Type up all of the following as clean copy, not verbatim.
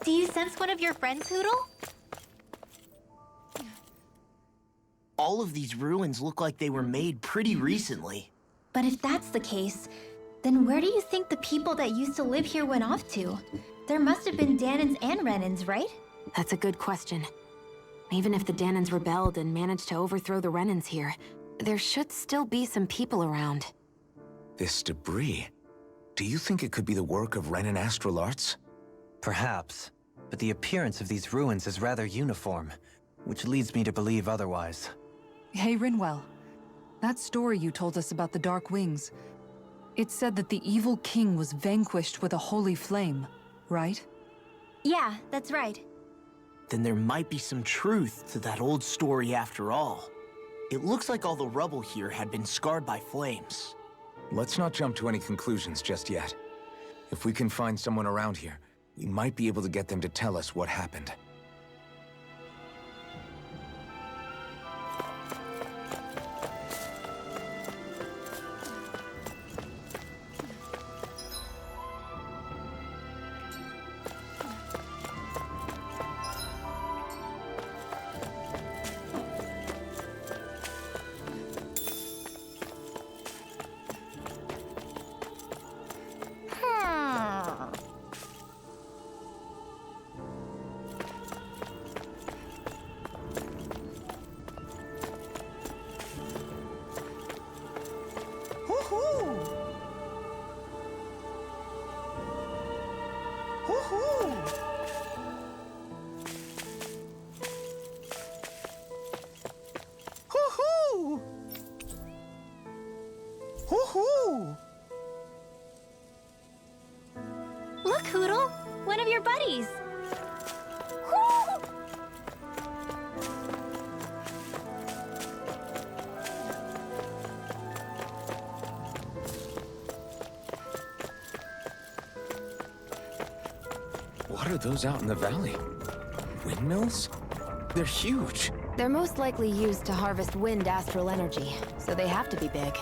Do you sense one of your friends, Hoodle? All of these ruins look like they were made pretty recently. But if that's the case, then where do you think the people that used to live here went off to? There must have been Danans and Renans, right? That's a good question. Even if the Danans rebelled and managed to overthrow the Renans here, there should still be some people around. This debris, do you think it could be the work of Renan astral arts? Perhaps, but the appearance of these ruins is rather uniform, which leads me to believe otherwise. Hey, Rinwell. That story you told us about the Dark Wings, it said that the evil king was vanquished with a holy flame, right? Yeah, that's right. Then there might be some truth to that old story after all. It looks like all the rubble here had been scarred by flames. Let's not jump to any conclusions just yet. If we can find someone around here, we might be able to get them to tell us what happened. Look, Hoodle! One of your buddies! What are those out in the valley? Windmills? They're huge. They're most likely used to harvest wind astral energy, so they have to be big.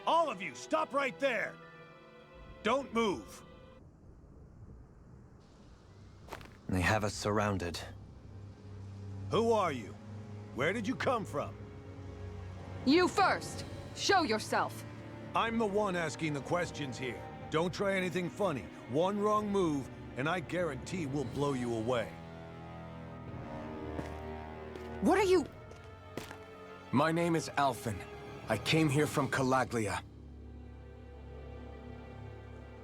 All of you, stop right there! Don't move! They have us surrounded. Who are you? Where did you come from? You first! Show yourself! I'm the one asking the questions here. Don't try anything funny. One wrong move, and I guarantee we'll blow you away. What are you... My name is Alphen. I came here from Calaglia.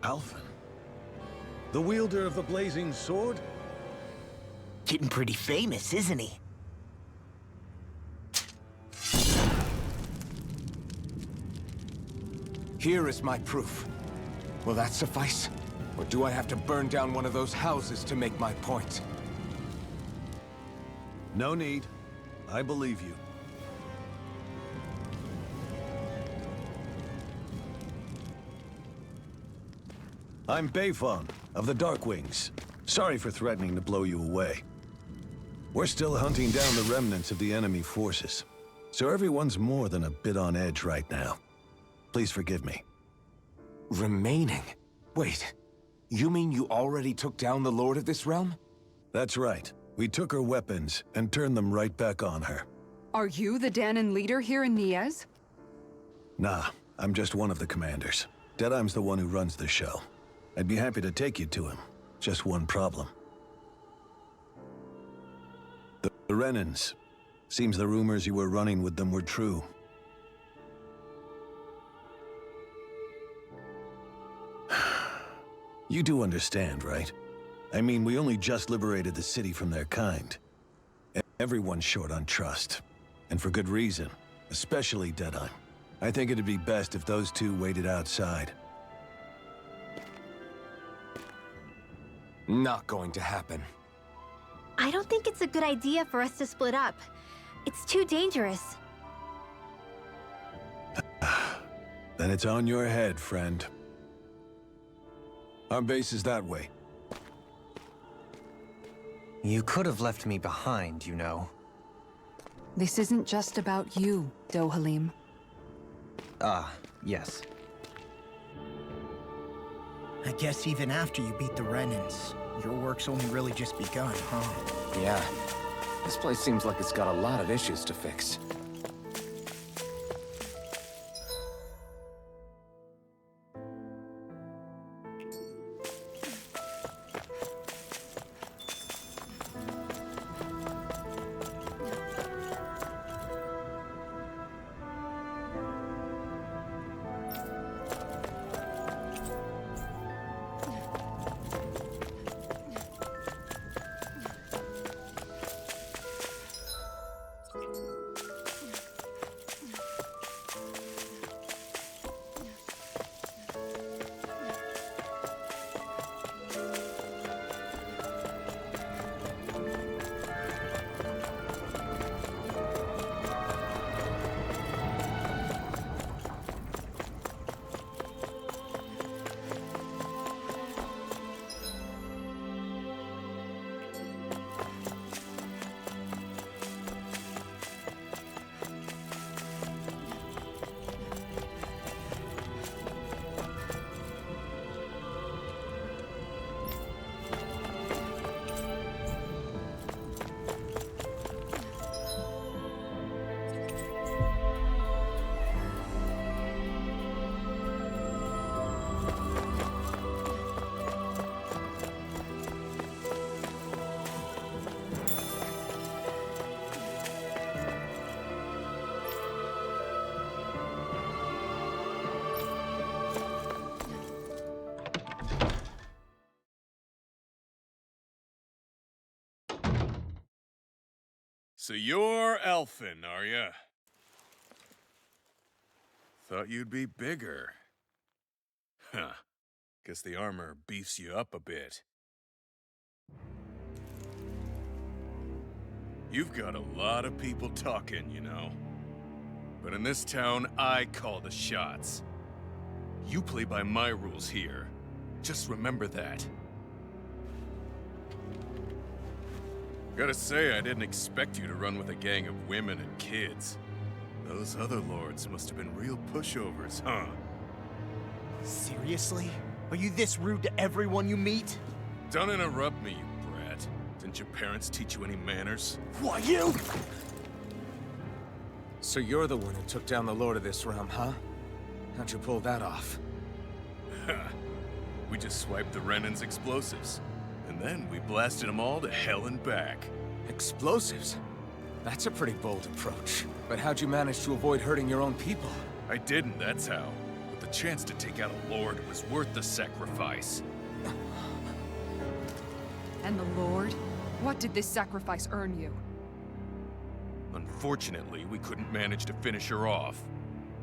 Alphen? The wielder of the blazing sword? Getting pretty famous, isn't he? Here is my proof. Will that suffice? Or do I have to burn down one of those houses to make my point? No need. I believe you. I'm Beifong, of the Dark Wings. Sorry for threatening to blow you away. We're still hunting down the remnants of the enemy forces, so everyone's more than a bit on edge right now. Please forgive me. Remaining? Wait, you mean you already took down the Lord of this realm? That's right. We took her weapons and turned them right back on her. Are you the Danan leader here in Niez? Nah, I'm just one of the commanders. Deadheim's the one who runs the show. I'd be happy to take you to him. Just one problem. The Renans. Seems the rumors you were running with them were true. You do understand, right? I mean, we only just liberated the city from their kind. Everyone's short on trust. And for good reason. Especially Deadheim. I think it'd be best if those two waited outside. Not going to happen. I don't think it's a good idea for us to split up. It's too dangerous. Then it's on your head, friend. Our base is that way. You could have left me behind, you know. This isn't just about you, Dohalim. Ah, yes. I guess even after you beat the Renans, your work's only really just begun, huh? Yeah. This place seems like it's got a lot of issues to fix. So you're elfin, are ya? Thought you'd be bigger. Huh. Guess the armor beefs you up a bit. You've got a lot of people talking, you know. But in this town, I call the shots. You play by my rules here. Just remember that. Gotta say, I didn't expect you to run with a gang of women and kids. Those other lords must have been real pushovers, huh? Seriously? Are you this rude to everyone you meet? Don't interrupt me, you brat. Didn't your parents teach you any manners? Why, you? So you're the one who took down the lord of this realm, huh? How'd you pull that off? We just swiped the Renan's explosives. And then we blasted them all to hell and back. Explosives? That's a pretty bold approach. But how'd you manage to avoid hurting your own people? I didn't, that's how. But the chance to take out a lord was worth the sacrifice. And the Lord? What did this sacrifice earn you? Unfortunately, we couldn't manage to finish her off.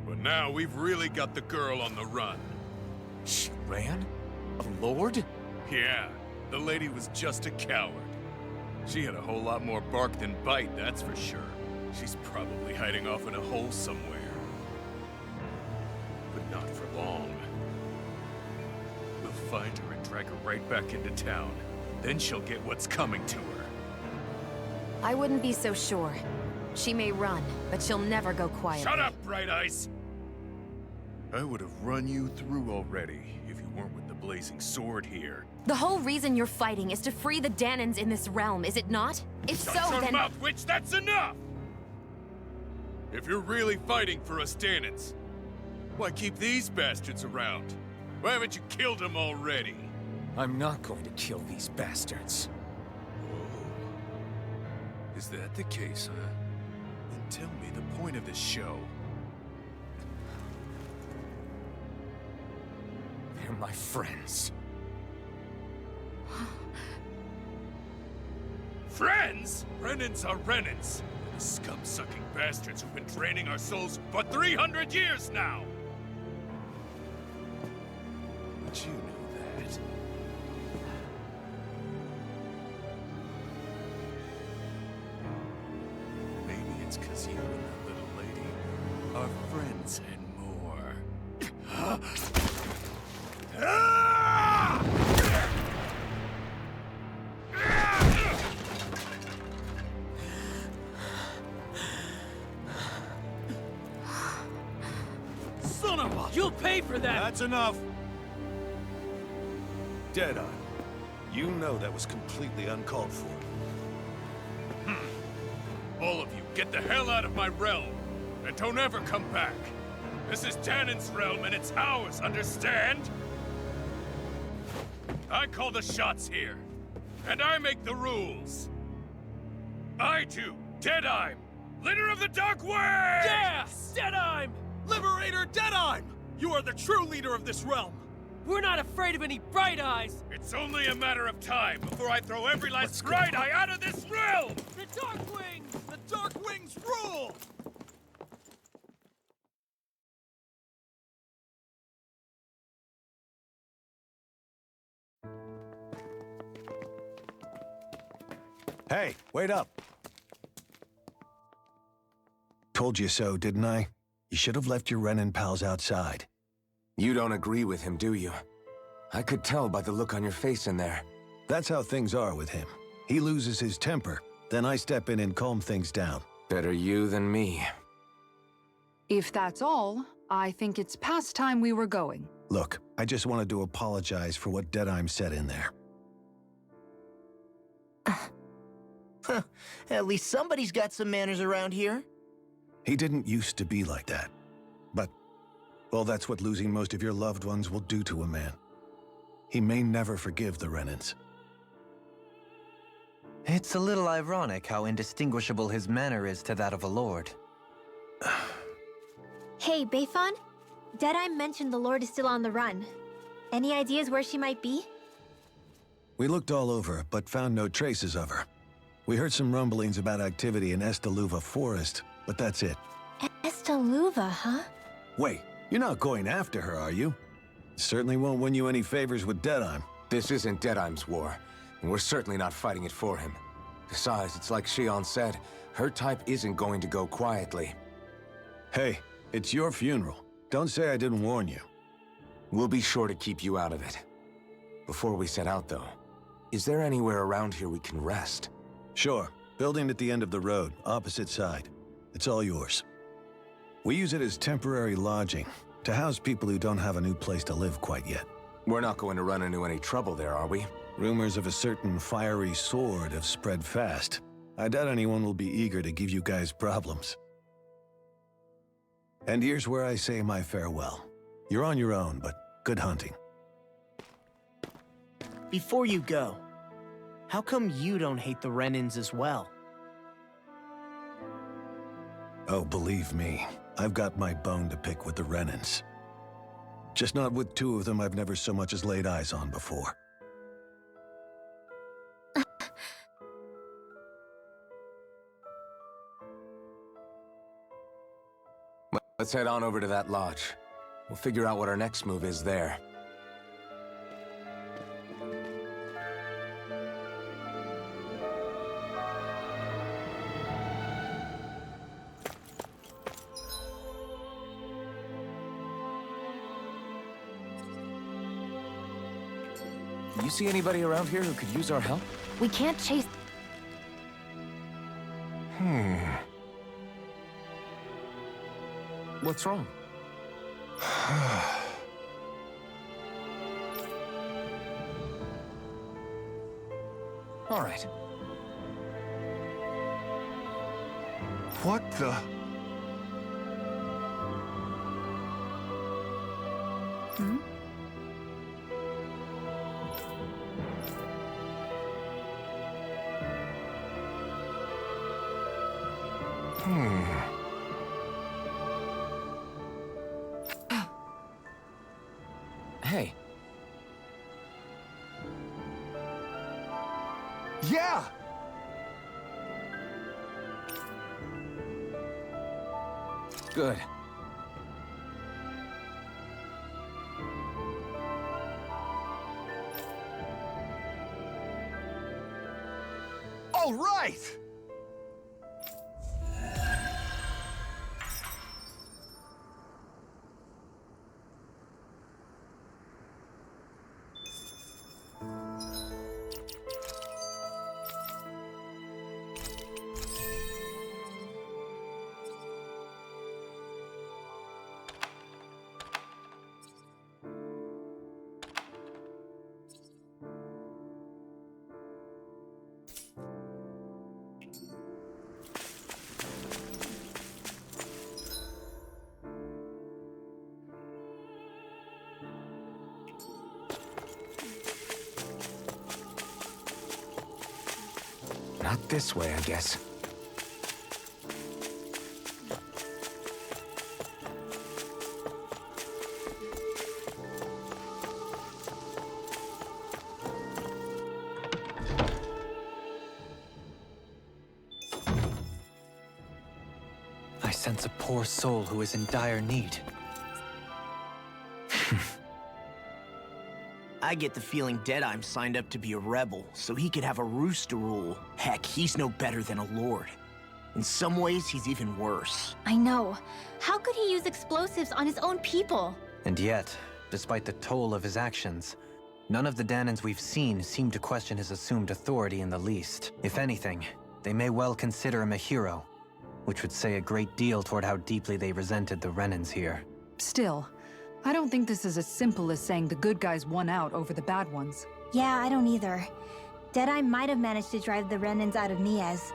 But now we've really got the girl on the run. She ran? A lord? Yeah, the lady was just a coward. She had a whole lot more bark than bite, that's for sure. She's probably hiding off in a hole somewhere. But not for long. We'll find her and drag her right back into town. Then she'll get what's coming to her. I wouldn't be so sure. She may run, but she'll never go quiet. Shut up, Bright Eyes! I would have run you through already if you weren't with the blazing sword here. The whole reason you're fighting is to free the Danans in this realm, is it not? If Shut so, your then... mouth, witch! That's enough! If you're really fighting for us Danans, why keep these bastards around? Why haven't you killed them already? I'm not going to kill these bastards. Oh. Is that the case, huh? Then tell me the point of this show. They're my friends. Friends? Renans are Renans. The scum-sucking bastards who've been draining our souls for 300 years now! But you know that. Maybe That's because you and that little lady are friends and more. Son of a... You'll pay for that! That's enough! Deadeye, you know that was completely uncalled for. All of you, get the hell out of my realm! And don't ever come back! This is Danon's realm and it's ours, understand? I call the shots here. And I make the rules. I do, Deadeye, leader of the Dark Wings! Yeah! Deadime! Liberator Deadime! You are the true leader of this realm! We're not afraid of any Bright Eyes! It's only a matter of time before I throw every last Bright Eye out of this realm! The Dark Wings! The Dark Wings rule! Hey, wait up! Told you so, didn't I? You should have left your Renin pals outside. You don't agree with him, do you? I could tell by the look on your face in there. That's how things are with him. He loses his temper, then I step in and calm things down. Better you than me. If that's all, I think it's past time we were going. Look, I just wanted to apologize for what Deadeye said in there. At least somebody's got some manners around here. He didn't used to be like that. But, well, that's what losing most of your loved ones will do to a man. He may never forgive the Renins. It's a little ironic how indistinguishable his manner is to that of a lord. Hey, Beifan? Deadeye mentioned the Lord is still on the run. Any ideas where she might be? We looked all over, but found no traces of her. We heard some rumblings about activity in Estaluva Forest, but that's it. Estaluva, huh? Wait, you're not going after her, are you? Certainly won't win you any favors with Deadeye. This isn't Deadeye's war, and we're certainly not fighting it for him. Besides, it's like Shion said, her type isn't going to go quietly. Hey, it's your funeral. Don't say I didn't warn you. We'll be sure to keep you out of it. Before we set out, though, is there anywhere around here we can rest? Sure. Building at the end of the road, opposite side. It's all yours. We use it as temporary lodging, to house people who don't have a new place to live quite yet. We're not going to run into any trouble there, are we? Rumors of a certain fiery sword have spread fast. I doubt anyone will be eager to give you guys problems. And here's where I say my farewell. You're on your own, but good hunting. Before you go, how come you don't hate the Renins as well? Oh, believe me, I've got my bone to pick with the Renins. Just not with two of them I've never so much as laid eyes on before. Let's head on over to that lodge. We'll figure out what our next move is there. You see anybody around here who could use our help? We can't chase... What's wrong? All right. What the? Hey. Yeah! Good. All right! Not this way, I guess. I sense a poor soul who is in dire need. I get the feeling Deadeye's signed up to be a rebel, so he could have a roost to rule. Heck, he's no better than a lord. In some ways, he's even worse. I know. How could he use explosives on his own people? And yet, despite the toll of his actions, none of the Danans we've seen seem to question his assumed authority in the least. If anything, they may well consider him a hero, which would say a great deal toward how deeply they resented the Renans here. Still, I don't think this is as simple as saying the good guys won out over the bad ones. Yeah, I don't either. Deadeye might have managed to drive the Renans out of Niez,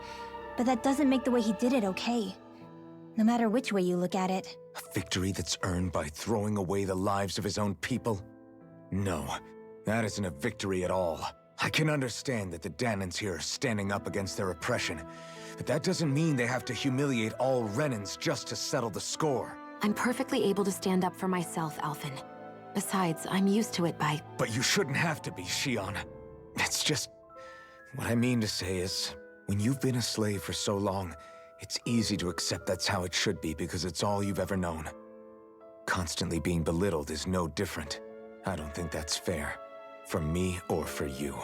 but that doesn't make the way he did it okay. No matter which way you look at it. A victory that's earned by throwing away the lives of his own people? No, that isn't a victory at all. I can understand that the Danans here are standing up against their oppression, but that doesn't mean they have to humiliate all Renans just to settle the score. I'm perfectly able to stand up for myself, Alphen. Besides, I'm used to it by... But you shouldn't have to be, Shion. It's just... What I mean to say is, when you've been a slave for so long, it's easy to accept that's how it should be because it's all you've ever known. Constantly being belittled is no different. I don't think that's fair. For me or for you.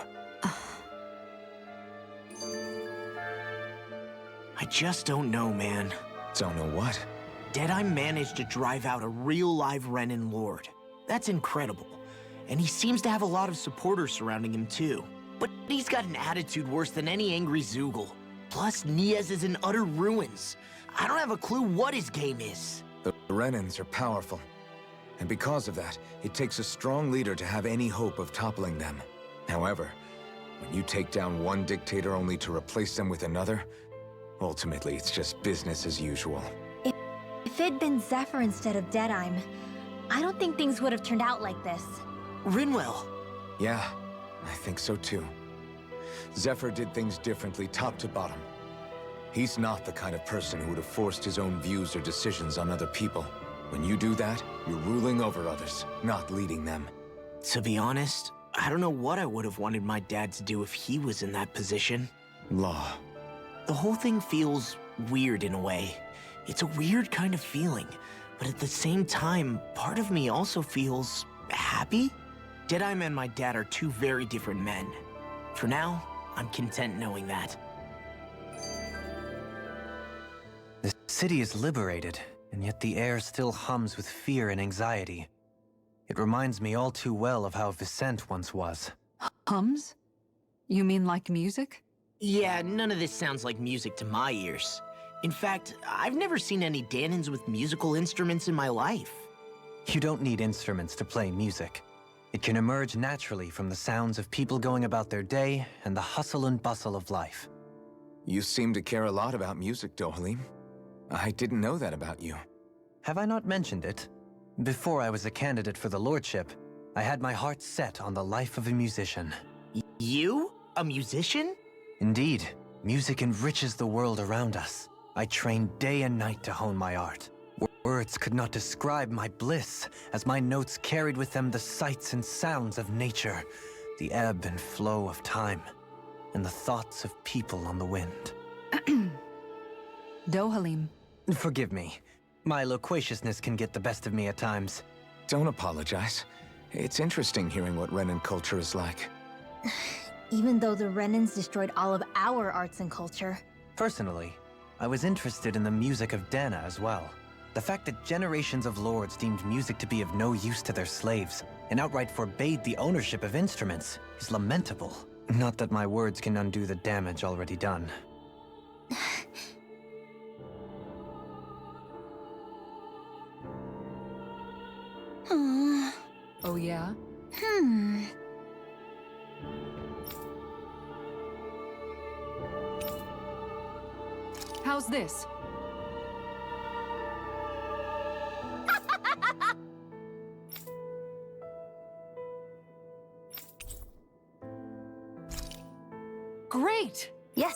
I just don't know, man. Don't know what? Deadeye managed to drive out a real live Renan lord. That's incredible. And he seems to have a lot of supporters surrounding him too. But he's got an attitude worse than any angry Zoogle. Plus, Niez is in utter ruins. I don't have a clue what his game is. The Renans are powerful. And because of that, it takes a strong leader to have any hope of toppling them. However, when you take down one dictator only to replace them with another, ultimately it's just business as usual. If it'd been Zephyr instead of Deadeye, I don't think things would have turned out like this. Rinwell. Yeah, I think so too. Zephyr did things differently top to bottom. He's not the kind of person who would have forced his own views or decisions on other people. When you do that, you're ruling over others, not leading them. To be honest, I don't know what I would have wanted my dad to do if he was in that position. Law. The whole thing feels weird in a way. It's a weird kind of feeling, but at the same time, part of me also feels happy. Deadeye and my dad are two very different men. For now, I'm content knowing that. The city is liberated, and yet the air still hums with fear and anxiety. It reminds me all too well of how Vicente once was. Hums? You mean like music? Yeah, none of this sounds like music to my ears. In fact, I've never seen any Danans with musical instruments in my life. You don't need instruments to play music. It can emerge naturally from the sounds of people going about their day and the hustle and bustle of life. You seem to care a lot about music, Dohalim. I didn't know that about you. Have I not mentioned it? Before I was a candidate for the lordship, I had my heart set on the life of a musician. You? A musician? Indeed, music enriches the world around us. I trained day and night to hone my art. Words could not describe my bliss, as my notes carried with them the sights and sounds of nature, the ebb and flow of time, and the thoughts of people on the wind. Dohalim. Forgive me. My loquaciousness can get the best of me at times. Don't apologize. It's interesting hearing what Renan culture is like. Even though the Renans destroyed all of our arts and culture. Personally, I was interested in the music of Dana as well. The fact that generations of lords deemed music to be of no use to their slaves and outright forbade the ownership of instruments is lamentable. Not that my words can undo the damage already done. Oh yeah? How's this? Great! Yes,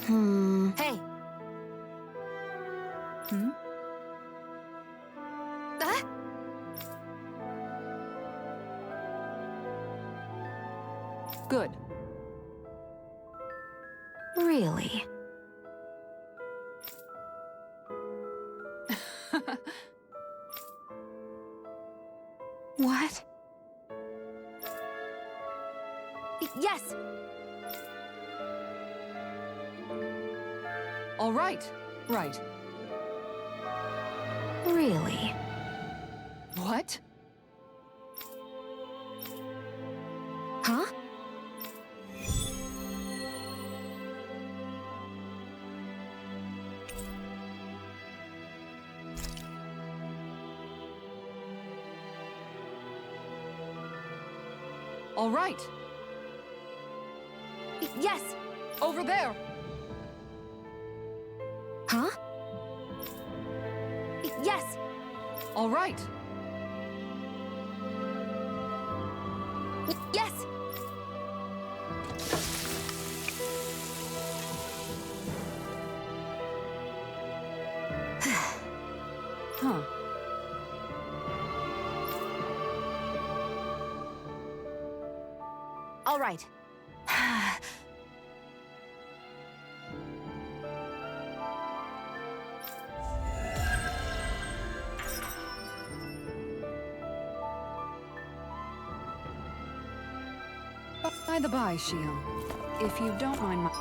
Hey. Hmm? Ah! Good. Really? What? Yes! All right. Right. Really? What? Huh? All right. Yes! Over there. Huh? Yes! All right. Yes! Huh. All right. By the by, Shion, if you don't mind my...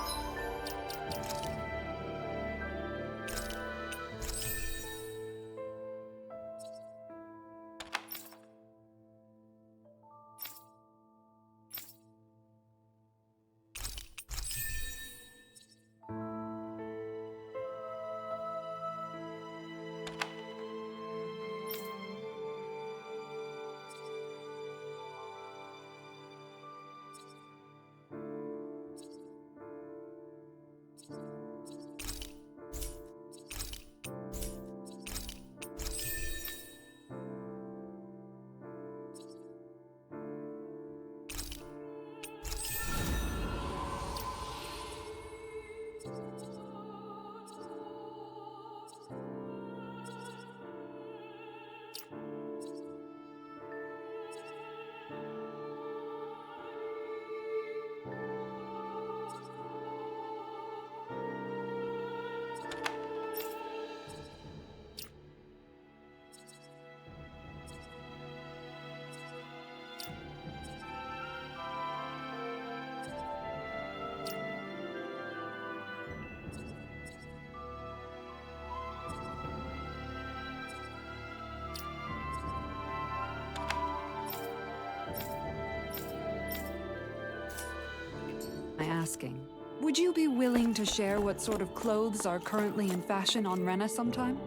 asking. Would you be willing to share what sort of clothes are currently in fashion on Rena sometime?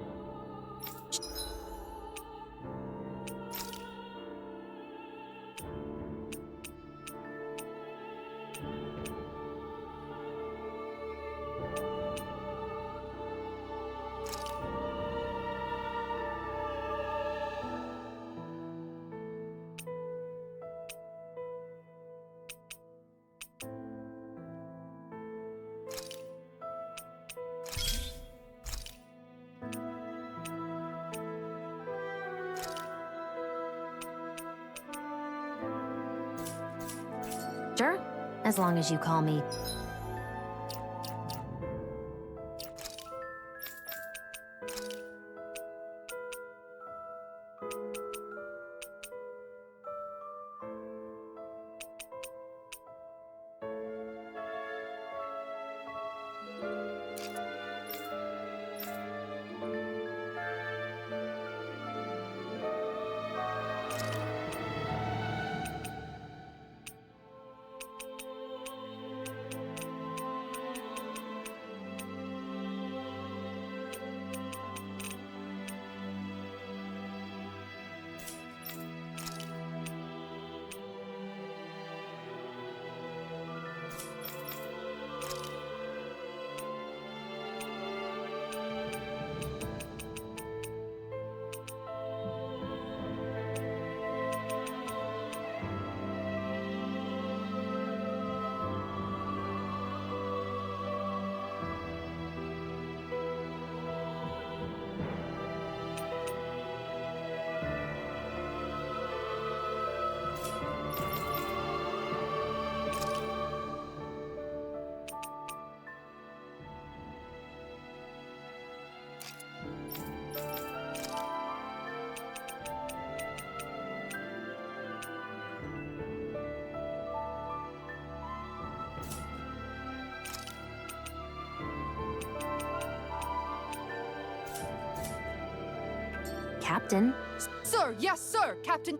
Sure, as long as you call me... captain. Sir, yes, sir, Captain.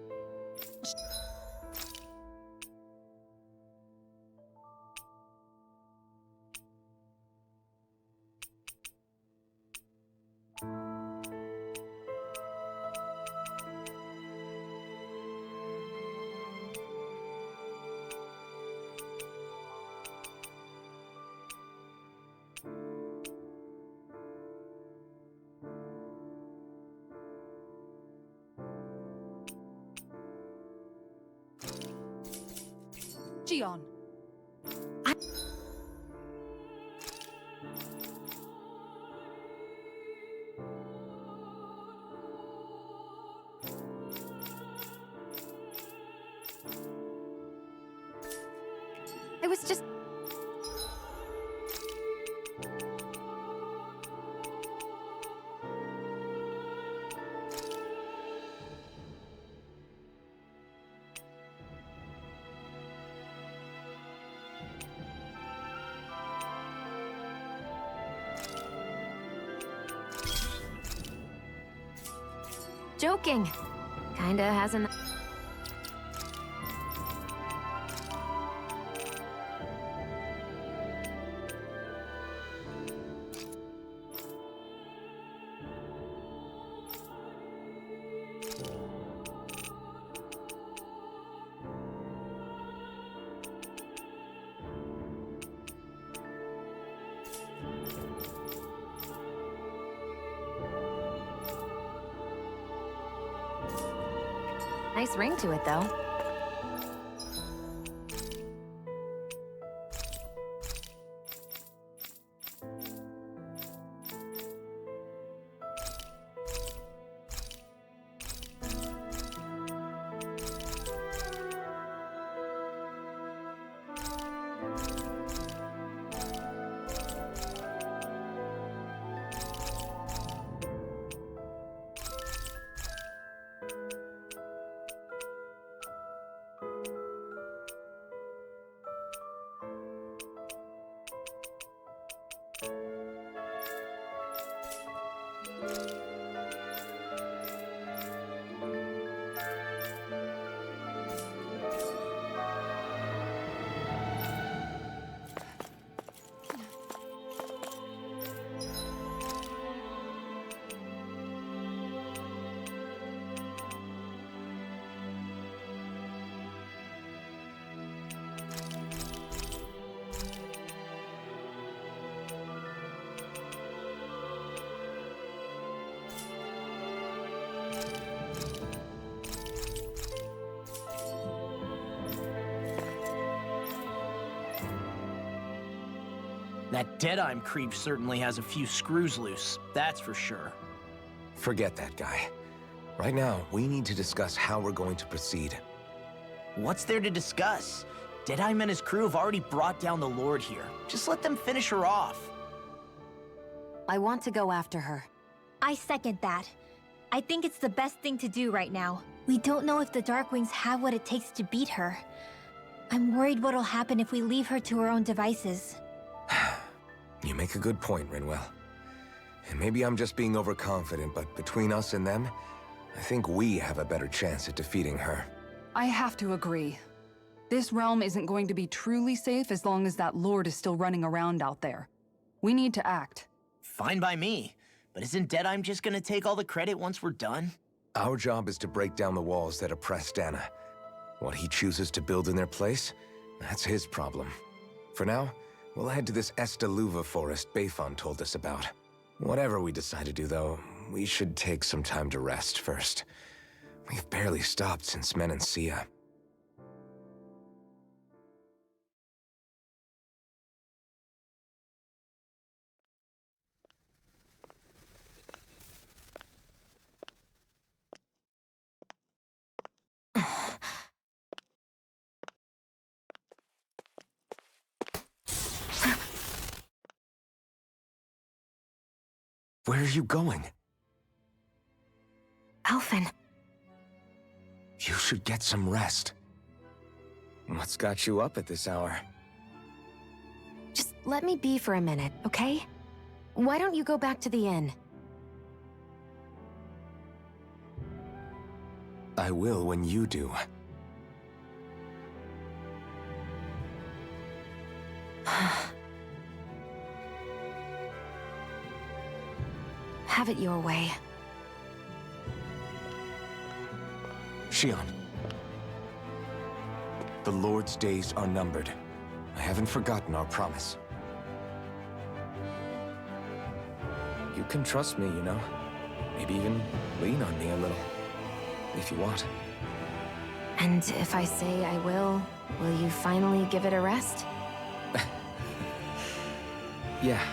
Gion. I was just... joking. Kinda hasn't... Nice ring to it, though. That Deadeye creep certainly has a few screws loose, that's for sure. Forget that guy. Right now, we need to discuss how we're going to proceed. What's there to discuss? Deadeye and his crew have already brought down the Lord here. Just let them finish her off. I want to go after her. I second that. I think it's the best thing to do right now. We don't know if the Darkwings have what it takes to beat her. I'm worried what'll happen if we leave her to her own devices. You make a good point, Rinwell. And maybe I'm just being overconfident, but between us and them, I think we have a better chance at defeating her. I have to agree. This realm isn't going to be truly safe as long as that Lord is still running around out there. We need to act. Fine by me. But isn't Deadeye just gonna take all the credit once we're done? Our job is to break down the walls that oppress Dana. What he chooses to build in their place, that's his problem. For now, we'll head to this Estaluva forest Bayfon told us about. Whatever we decide to do, though, we should take some time to rest first. We've barely stopped since Menancia. Where are you going? Alphen. You should get some rest. What's got you up at this hour? Just let me be for a minute, okay? Why don't you go back to the inn? I will when you do. Have it your way. Shion. The Lord's days are numbered. I haven't forgotten our promise. You can trust me, you know. Maybe even lean on me a little, if you want. And if I say I will you finally give it a rest? Yeah,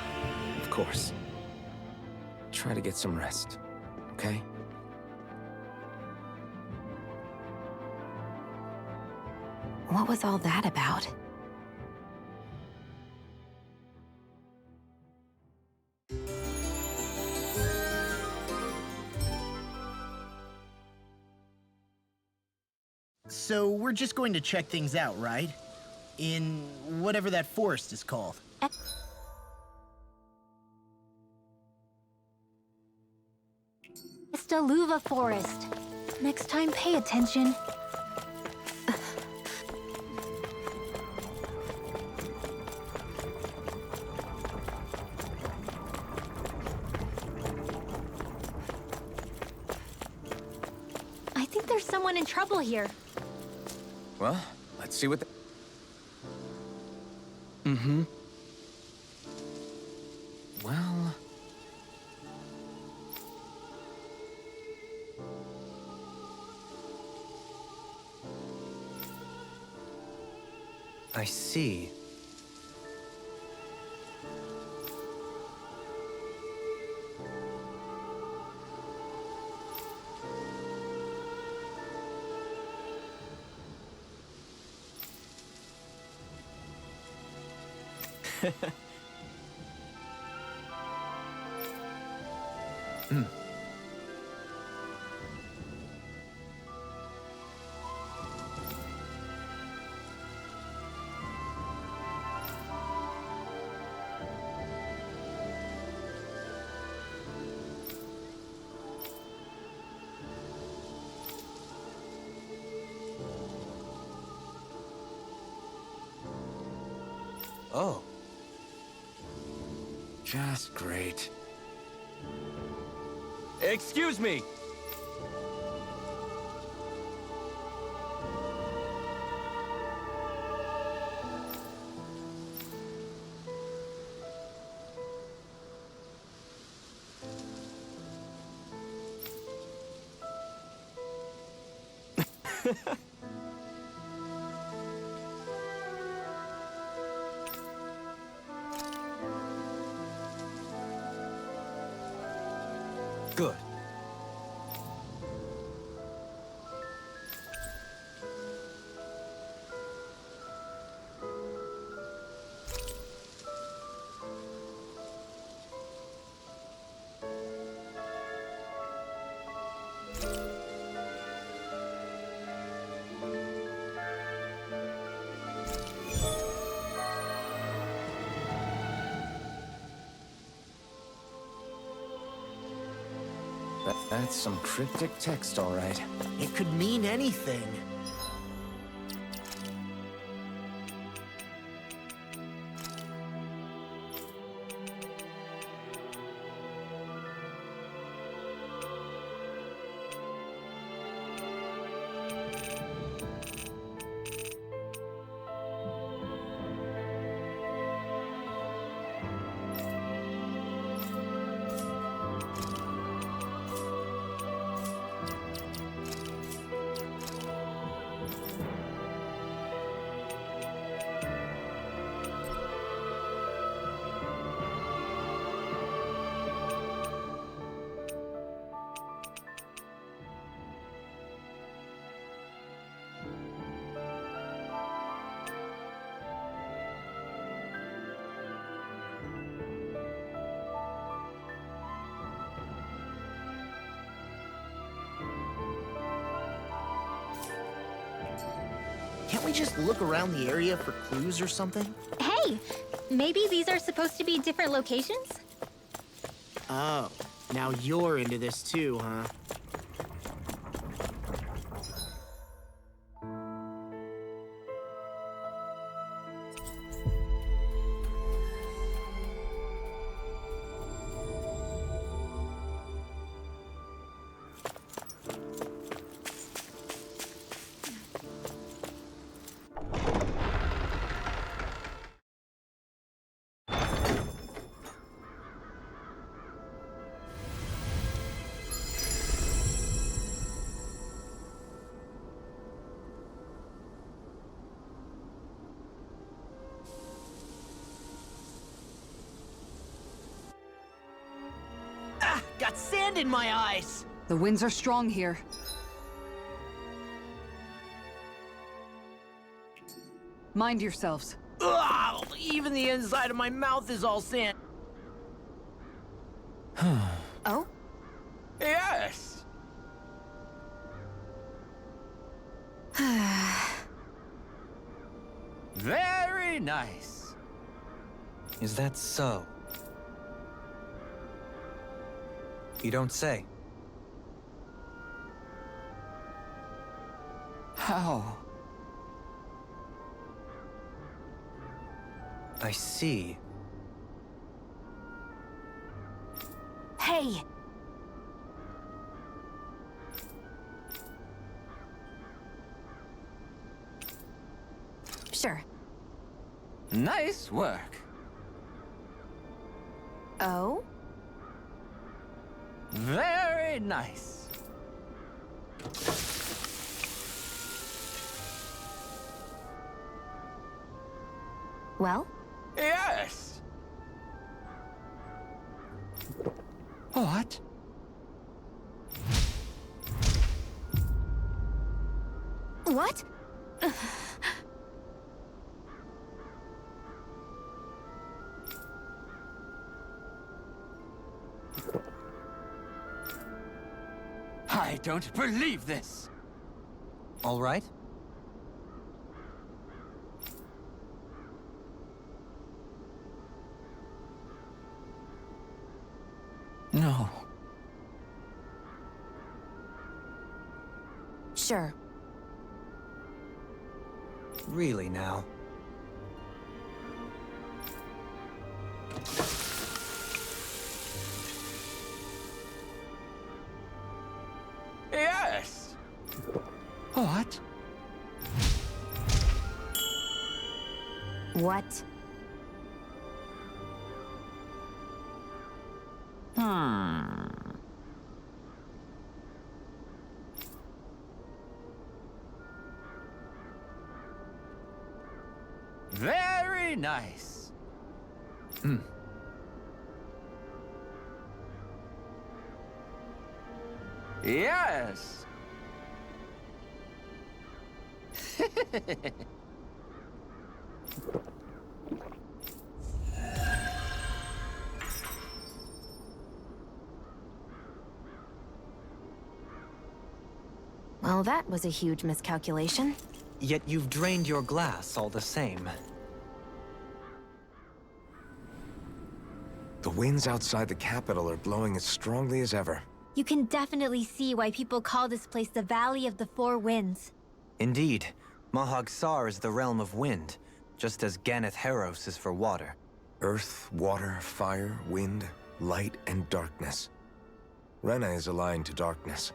of course. Try to get some rest, okay? What was all that about? So we're just going to check things out, right? In whatever that forest is called. It's the Luva Forest. Next time, pay attention. I think there's someone in trouble here. Well, let's see what Well... I see. Oh. Just great. Excuse me! Good. That's some cryptic text, all right. It could mean anything. Can't we just look around the area for clues or something? Hey, maybe these are supposed to be different locations? Oh, now you're into this too, huh? sand in my eyes! The winds are strong here. Mind yourselves. Ugh, even the inside of my mouth is all sand. Oh? Yes! Very nice. Is that so? You don't say. How? I see. Hey! Sure. Nice work. Oh? Very nice. Well? Yes! What? What? I don't believe this. All right. No. Sure. Really now. Yes! What? What? Very nice. Yes. Well, that was a huge miscalculation. Yet you've drained your glass all the same. The winds outside the capital are blowing as strongly as ever. You can definitely see why people call this place the Valley of the Four Winds. Indeed. Mahag Sar is the realm of wind, just as Ganeth Heros is for water. Earth, water, fire, wind, light, and darkness. Rena is aligned to darkness,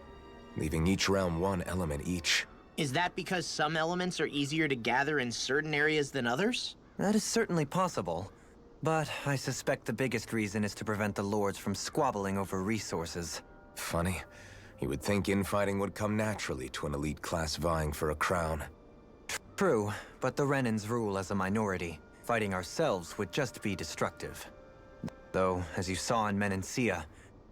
leaving each realm one element each. Is that because some elements are easier to gather in certain areas than others? That is certainly possible, but I suspect the biggest reason is to prevent the lords from squabbling over resources. Funny. You would think infighting would come naturally to an elite class vying for a crown. True, but the Renans rule as a minority. Fighting ourselves would just be destructive. Though, as you saw in Menancia,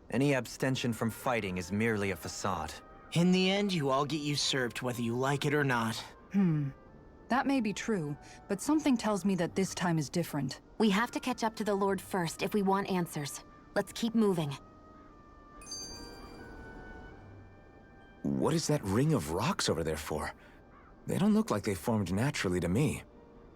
any abstention from fighting is merely a facade. In the end, you all get usurped whether you like it or not. That may be true, but something tells me that this time is different. We have to catch up to the Lord first if we want answers. Let's keep moving. What is that ring of rocks over there for? They don't look like they formed naturally to me.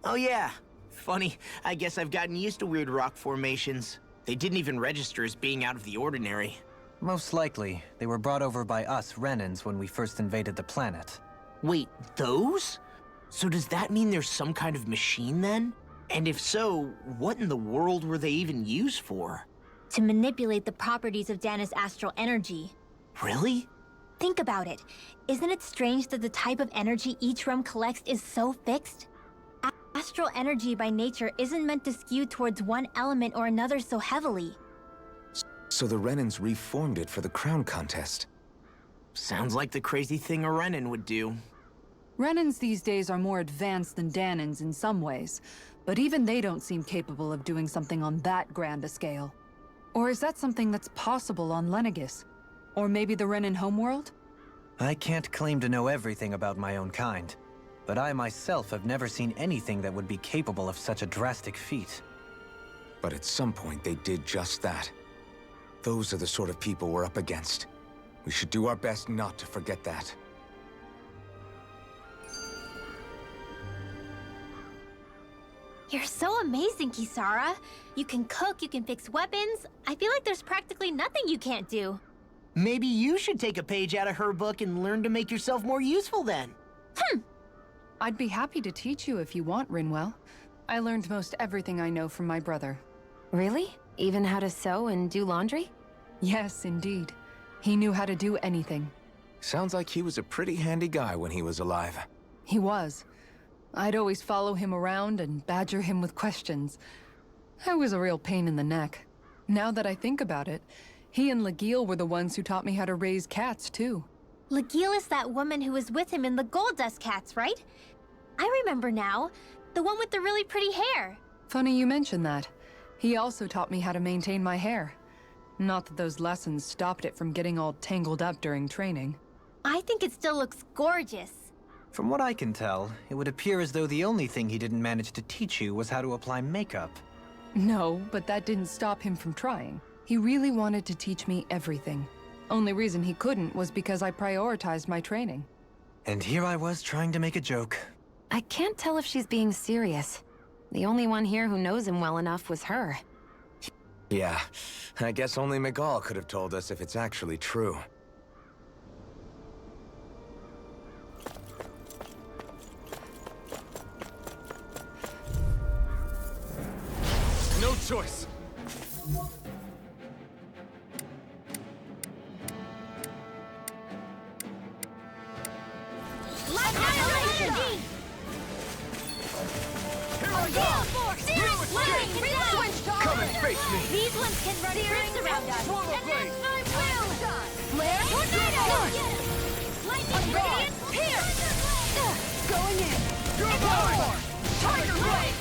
Oh yeah. Funny, I guess I've gotten used to weird rock formations. They didn't even register as being out of the ordinary. Most likely, they were brought over by us Renans when we first invaded the planet. Wait, those? So does that mean there's some kind of machine then? And if so, what in the world were they even used for? To manipulate the properties of Dana's astral energy. Really? Think about it. Isn't it strange that the type of energy each realm collects is so fixed? Astral energy by nature isn't meant to skew towards one element or another so heavily. So the Renans reformed it for the crown contest. Sounds like the crazy thing a Renan would do. Renans these days are more advanced than Danans in some ways, but even they don't seem capable of doing something on that grand a scale. Or is that something that's possible on Lenegis? Or maybe the Renin homeworld? I can't claim to know everything about my own kind, but I myself have never seen anything that would be capable of such a drastic feat. But at some point, they did just that. Those are the sort of people we're up against. We should do our best not to forget that. You're so amazing, Kisara. You can cook, you can fix weapons. I feel like there's practically nothing you can't do. Maybe you should take a page out of her book and learn to make yourself more useful then. I'd be happy to teach you if you want, Rinwell. I learned most everything I know from my brother. Really? Even how to sew and do laundry? Yes, indeed. He knew how to do anything. Sounds like he was a pretty handy guy when he was alive. He was. I'd always follow him around and badger him with questions. I was a real pain in the neck. Now that I think about it, he and Legil were the ones who taught me how to raise cats, too. Legil is that woman who was with him in the Gold Dust Cats, right? I remember now. The one with the really pretty hair. Funny you mention that. He also taught me how to maintain my hair. Not that those lessons stopped it from getting all tangled up during training. I think it still looks gorgeous. From what I can tell, it would appear as though the only thing he didn't manage to teach you was how to apply makeup. No, but that didn't stop him from trying. He really wanted to teach me everything. Only reason he couldn't was because I prioritized my training. And here I was trying to make a joke. I can't tell if she's being serious. The only one here who knows him well enough was her. Yeah, I guess only Miguel could have told us if it's actually true. No choice. Annihilation! Come and face me! These ones can run rings around us. Swallow And blade. then I will! Flare tornado! Lightning radiant here! Going in! You're mine! Tiger blade!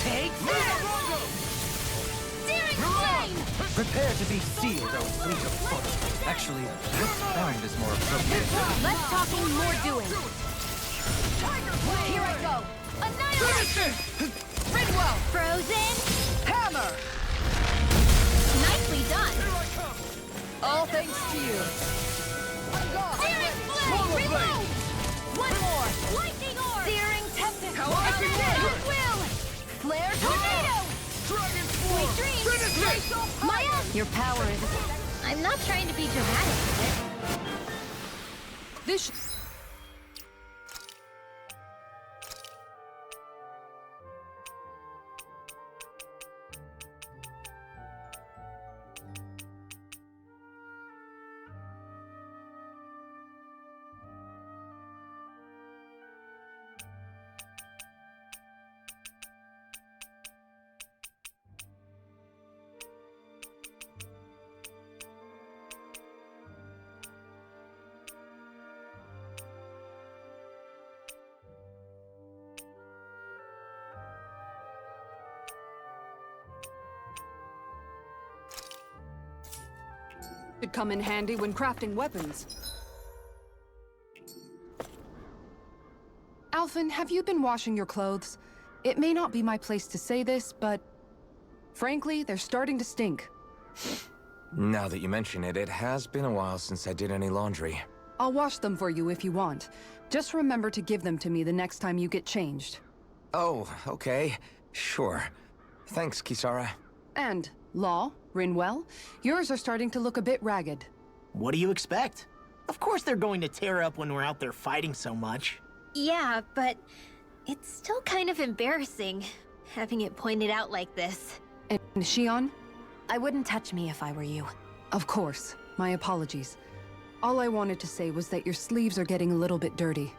Take Searing flame! Prepare to be sealed, O fleet of foot. Actually, this sound is more appropriate. Less talking, more doing. Tiger blade! Here I go! Annihilation! Ridwell! Frozen! Hammer! Nicely done! All thanks to you. Searing flame! Reload! One more! Lightning orb! Searing tempest! Will! Flare tornado! Dragon Sweet dreams! Maya! Your power is... I'm not trying to be dramatic with it. This could come in handy when crafting weapons. Alphen, have you been washing your clothes? It may not be my place to say this, but... frankly, they're starting to stink. Now that you mention it, it has been a while since I did any laundry. I'll wash them for you if you want. Just remember to give them to me the next time you get changed. Oh, okay. Sure. Thanks, Kisara. And, Law, Rinwell, yours are starting to look a bit ragged. What do you expect? Of course they're going to tear up when we're out there fighting so much. Yeah, but it's still kind of embarrassing, having it pointed out like this. And Shion? I wouldn't touch me if I were you. Of course. My apologies. All I wanted to say was that your sleeves are getting a little bit dirty.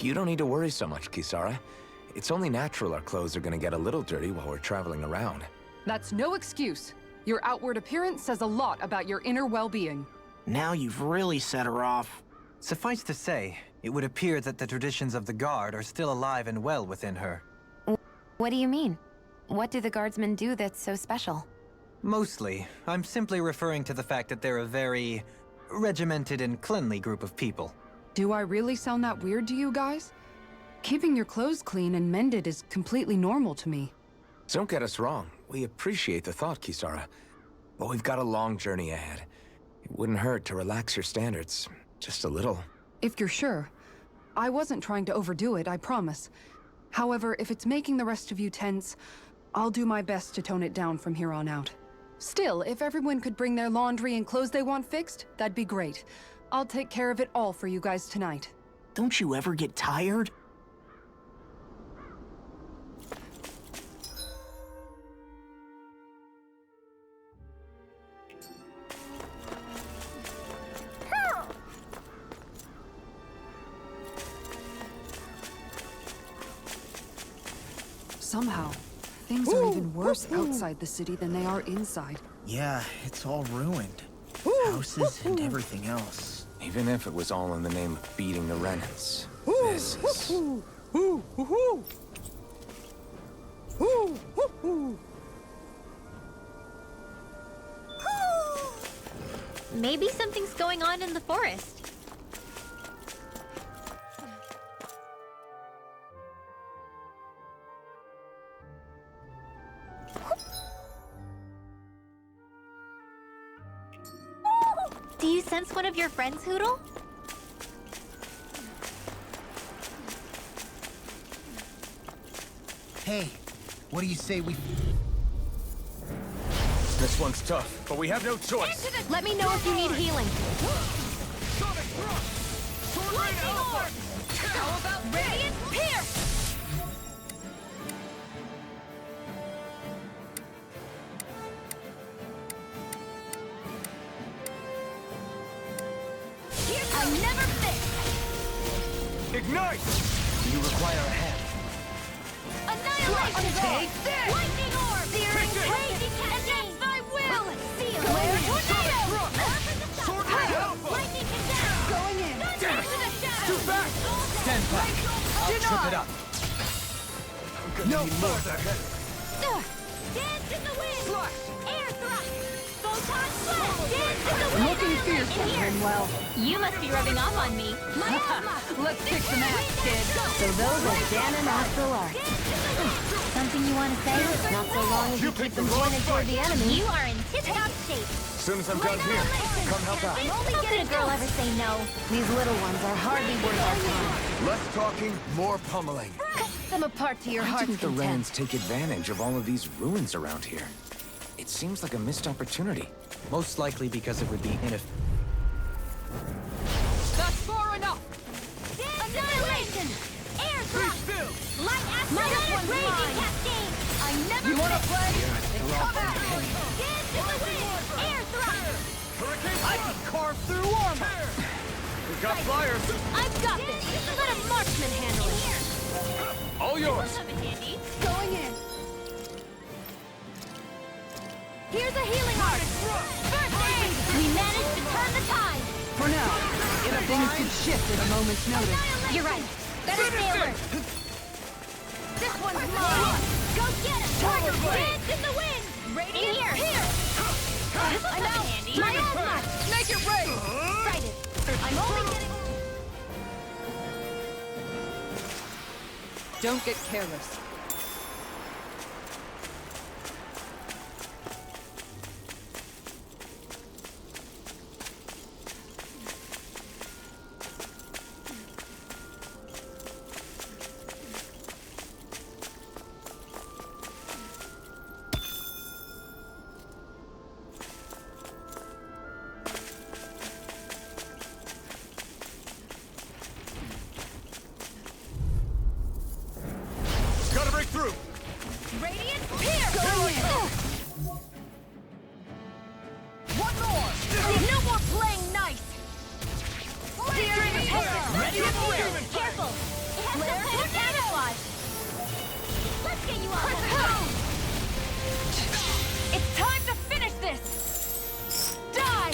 You don't need to worry so much, Kisara. It's only natural our clothes are gonna get a little dirty while we're traveling around. That's no excuse. Your outward appearance says a lot about your inner well-being. Now you've really set her off. Suffice to say, it would appear that the traditions of the Guard are still alive and well within her. What do you mean? What do the guardsmen do that's so special? Mostly. I'm simply referring to the fact that they're a very regimented and cleanly group of people. Do I really sound that weird to you guys? Keeping your clothes clean and mended is completely normal to me. Don't get us wrong. We appreciate the thought, Kisara. But we've got a long journey ahead. It wouldn't hurt to relax your standards. Just a little. If you're sure. I wasn't trying to overdo it, I promise. However, if it's making the rest of you tense, I'll do my best to tone it down from here on out. Still, if everyone could bring their laundry and clothes they want fixed, that'd be great. I'll take care of it all for you guys tonight. Don't you ever get tired? Somehow, things are even worse outside the city than they are inside. Yeah, it's all ruined. Houses and everything else. Even if it was all in the name of beating the Renans. This is... Maybe something's going on in the forest. Do you sense one of your friends, Hoodle? Hey, what do you say we... This one's tough, but we have no choice. Let me know if you need healing. Lightning orb! How about Radiant Pierce? I never miss! Ignite! You require a hand. Annihilation! Take this! Lightning orb! Searing crazy against thy will! Seal! Flare tornado! Sword Alpha! Lightning condense! Going in! Damn it! Too fast! Stand back. I'll trip it up. I'm gonna need more of that head. Dance in the wind! Air thrust! Photon slash! Dance in the wind! Looking fierce, Well, You must be rubbing off on me. let's kick some ass, kid. So those are Dan and Astral Something you want to say? Not so long as you keep them pointed toward the enemy. You are in tip-top shape. As soon as I'm done here, come help out. How could a girl ever say no? These little ones are hardly worth our time. Less talking, more pummeling. Cut them apart to your Why heart's didn't the content. Renans take advantage of all of these ruins around here? It seems like a missed opportunity. Most likely because it would be ineffective. That's far enough! Annihilation! Air thrust! Light aspect! Raging cascade! I never You wanna miss! play? Then come at me! Dance in the wind! Air thrust! I can carve through armor! We've got flyers. I've got this! Let a marksman handle it! All yours. Going in! Here's a healing art! First aid! We managed to turn the tide! For now, things could shift at a moment's notice. You're right. Better stay alert. This one's mine! Go get it! Tiger Dance in the wind! Radiant here. Here! I'm out! My asthma! Make it rain! Excited! I'm only getting... Don't get careless. Gotta break through. Radiant Pierce! Go in! One more! No more playing nice! Searing Tempest! Radiant Pierce! Careful! It has some kind of camouflage! Let's get you off the It's time to finish this! Die!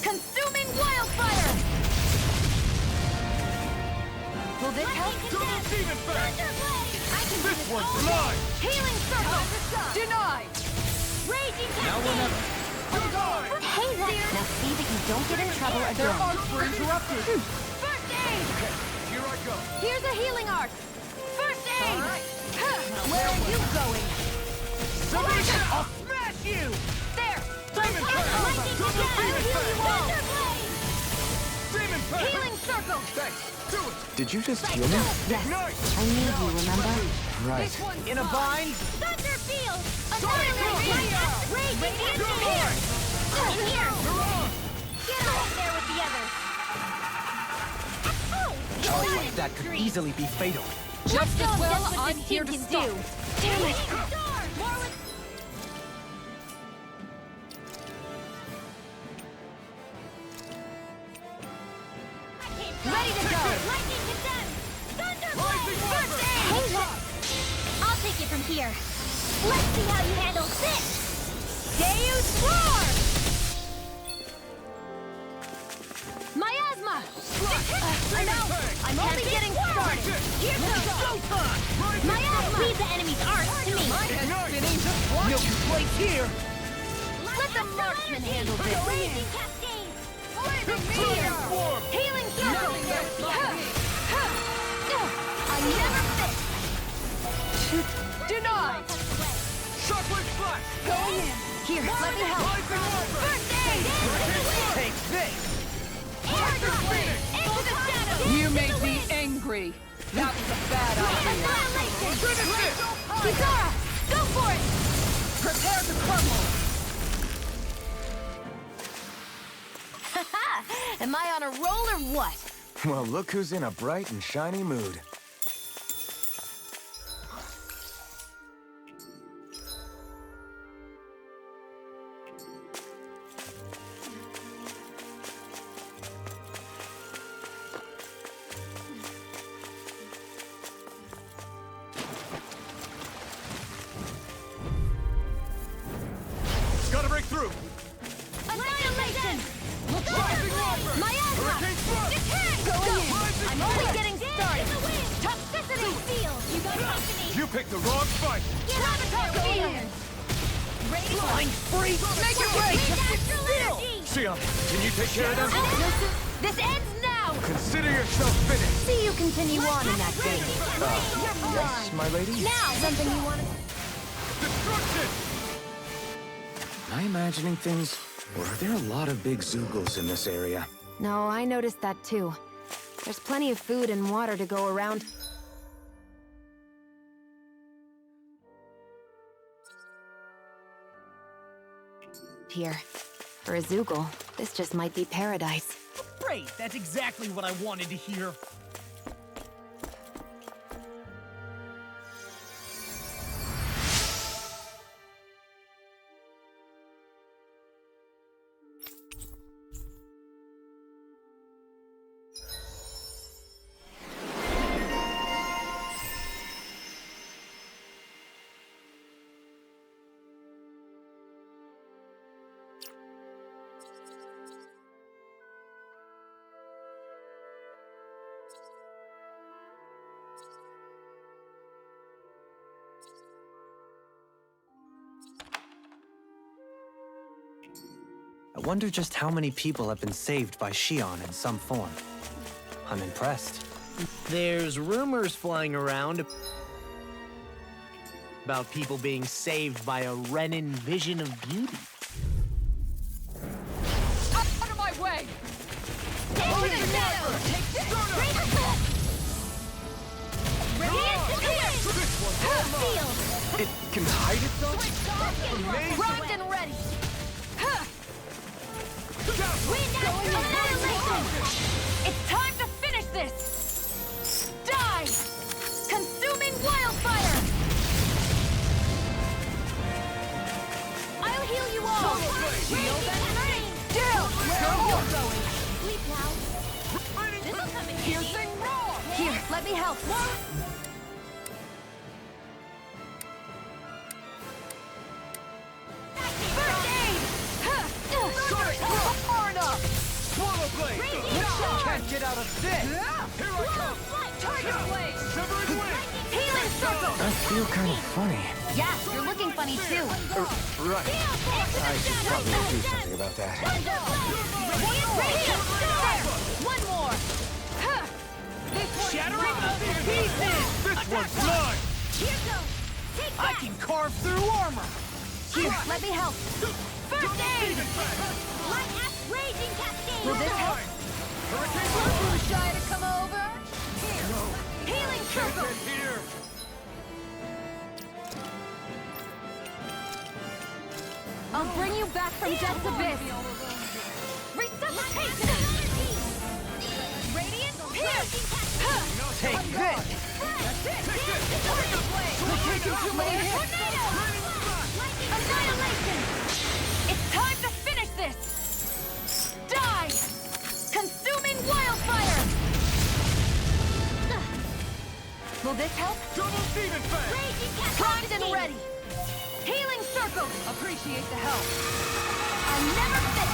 Consuming wildfire! Will this help? Double demon fang! Thunderblade! I can This one's mine! Healing circle! Denied! Raging Now or never. Hey, now see that you don't get in trouble Their again. arcs were interrupted. First aid! Here I go. Here's a healing arc! First aid! All right. Where are you going? I'll smash you! There! Demon Pass! Lightning To the again! Demon Pass! Thunderblade! Demon Pass! Healing circle! Thanks. Do it. Did you just heal me? Yes, Ignite! I need you, remember? Right. In a bind. Thunder field! Annihilate! Raging here! Here! Get out there with the others! Charge like that could easily be fatal. Just as well, That's what I'm this here team to can stop. do. Damn it! More with ready to go! Lightning condemned! Thunderblade! First aid! Hey, I'll take it from here. Let's see how you handle this! Deus Roar! Miasma! No! I'm only getting started! Here goes! Miasma! Leave the enemy's arc to me! No place here. Let the marksman handle this! Raging cascade! Healing circle! I never fit! Denied! Shockwave flash. Going in! Here, let me help! First aid! Take this. Air blade! Into the shadows! You make me angry. That was a bad idea. Annihilation! Kizara! Go for it! Prepare to crumble. Am I on a roll or what? Well, look who's in a bright and shiny mood. Gotta break through! Annihilation! Miasma! Go in! I'm only getting started! Toxicity! You got company! You picked the wrong fight! Get out of here! Ready? Flying free. Make it break. Natural energy! Xion, can you take care of them? This ends now! Consider yourself finished! See you continue on in that game. Yes, my lady? Now, something you want to... Destruction! Am I imagining things? Or are there a lot of big Zoogles in this area? No, I noticed that too. There's plenty of food and water to go around. Here. For a Zoogle, this just might be paradise. Great. That's exactly what I wanted to hear. I wonder just how many people have been saved by Xion in some form. I'm impressed. There's rumors flying around about people being saved by a Renin vision of beauty. Out of my way! It can hide itself? Primed and ready! It's time to finish this! Die! Consuming wildfire! I'll heal you all! Shield and rain! Down! Where are you going? Sleep now. This'll come in handy. Piercing roar! Here, let me help. First aid! Far enough. Swallow blade. Can't get out of this. Here I come! Target blade! Shivering wind! Healing circle! I feel kind of funny. Yeah, you're looking funny too. Right. I should probably do something about that. One more. Shattering to pieces! This one's mine! Here goes. Take I that. can carve through armor! Here, let me help. First aid. Light ass raging cascade. Will this help? Too shy to come over. Here. Healing circle. Here! I'll bring you back from death's abyss. Resuscitation. Radiant pierce. Take this! We're taking too many hits. Annihilation. It's time to finish this. Die. Consuming wildfire. Will this help? Double demon fang! Raging cat. Primed and ready. Healing circle. Appreciate the help. I'll never fit.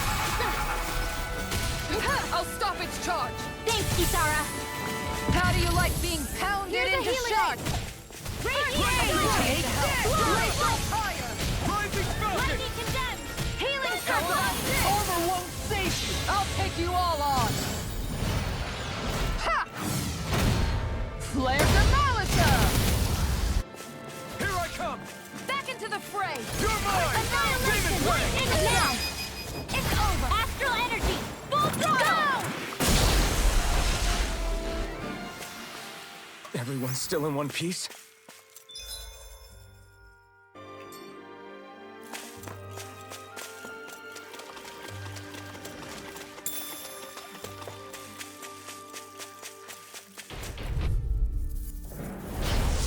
I'll stop its charge. Thanks, Kisara. How do you like being pounded Here's a into healing shark? Raging Appreciate the help. Rising falcon! Lightning condemned. Healing circle. Armor won't save you! I'll take you all on. Ha! Flare de Malisa! Here I come! Back into the fray. You're mine! Annihilation. Demon fang! In it now. It's over. Astral energy. Full throttle. Everyone's still in one piece?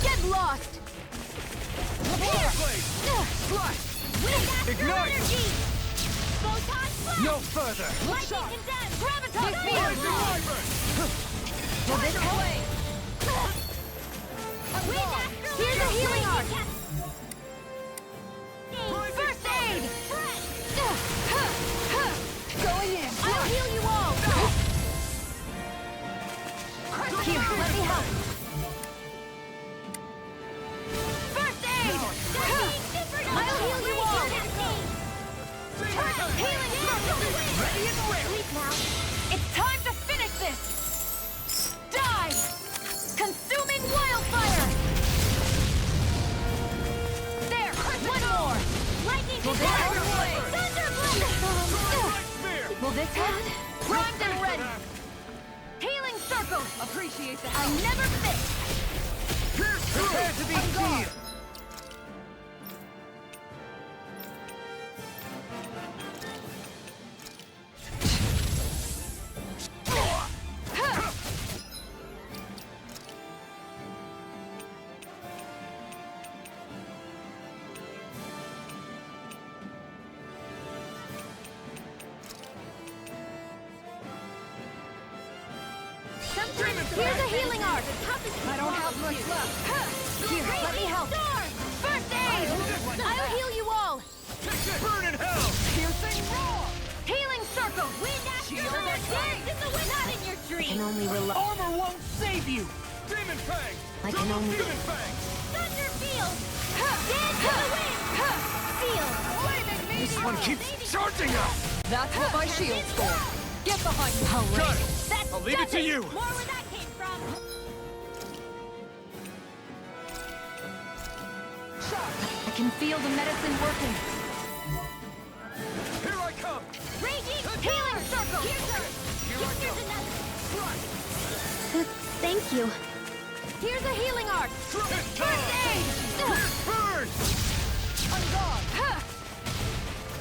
Get lost. Power blade! With astral Ignite. energy. Photon blast. No further! Lightning condemned. Graviton. Rising wyvern! Will this help? Here's a healing art. First aid. Going in. I'll heal you all. Here, let me help. First aid. I'll heal you all. Healing circle. Ready and ready! Sleep now. It's time to finish this. Die. Consuming wildfire. There. One more. Lightning condemned. Thunderblade. Will this help? Primed and ready. Healing circle. Appreciate the I'll help. never fit. Prepare to be healed! Here's a healing art. I don't have much left. Here, let me help. First aid. I'll heal you all. Burn in hell! Piercing roar. Healing circle. Wind after Shield wind. attack. Not in your I dream. can only rely. Armor won't save you! Demon fang! I can only. Demon fang! Thunder field. Dance to the wind. Field. This one keeps charging us! That's what my shield's for. Get behind me. Got it! That's I'll leave it to nothing. you. More where that came from. I can feel the medicine working. Here I come! Raging healing circle. Here's another. Thank you. Here's a healing art. First aid. Burn!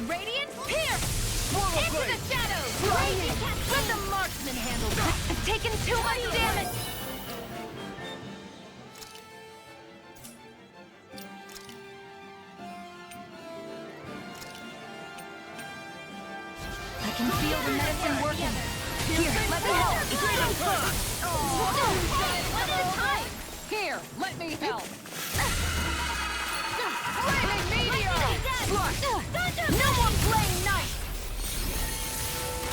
Radiant pierce. Swallow Into blade! the shadows. Let the marksman handle that. I've taken too much damage. I can feel the medicine working. Here, let me help. One at a time. Here, let me help. Flaming meteor. No more playing nice.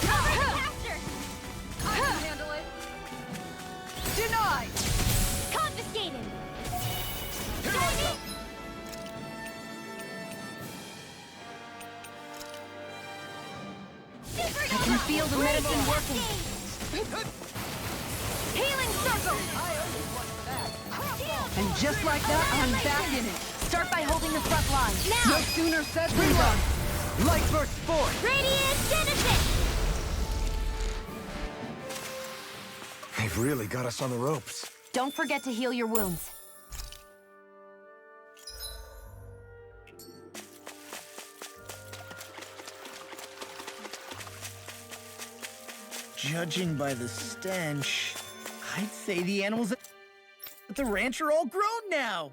Cover the caster. I can handle it. Denied. Confiscated. feel the medicine working. Healing circle! And just like that, I'm back in it. Start by holding the front line. No sooner said than done. Light burst forth! Radiant Genesis! They've really got us on the ropes. Don't forget to heal your wounds. Judging by the stench, I'd say the animals at the ranch are all grown now.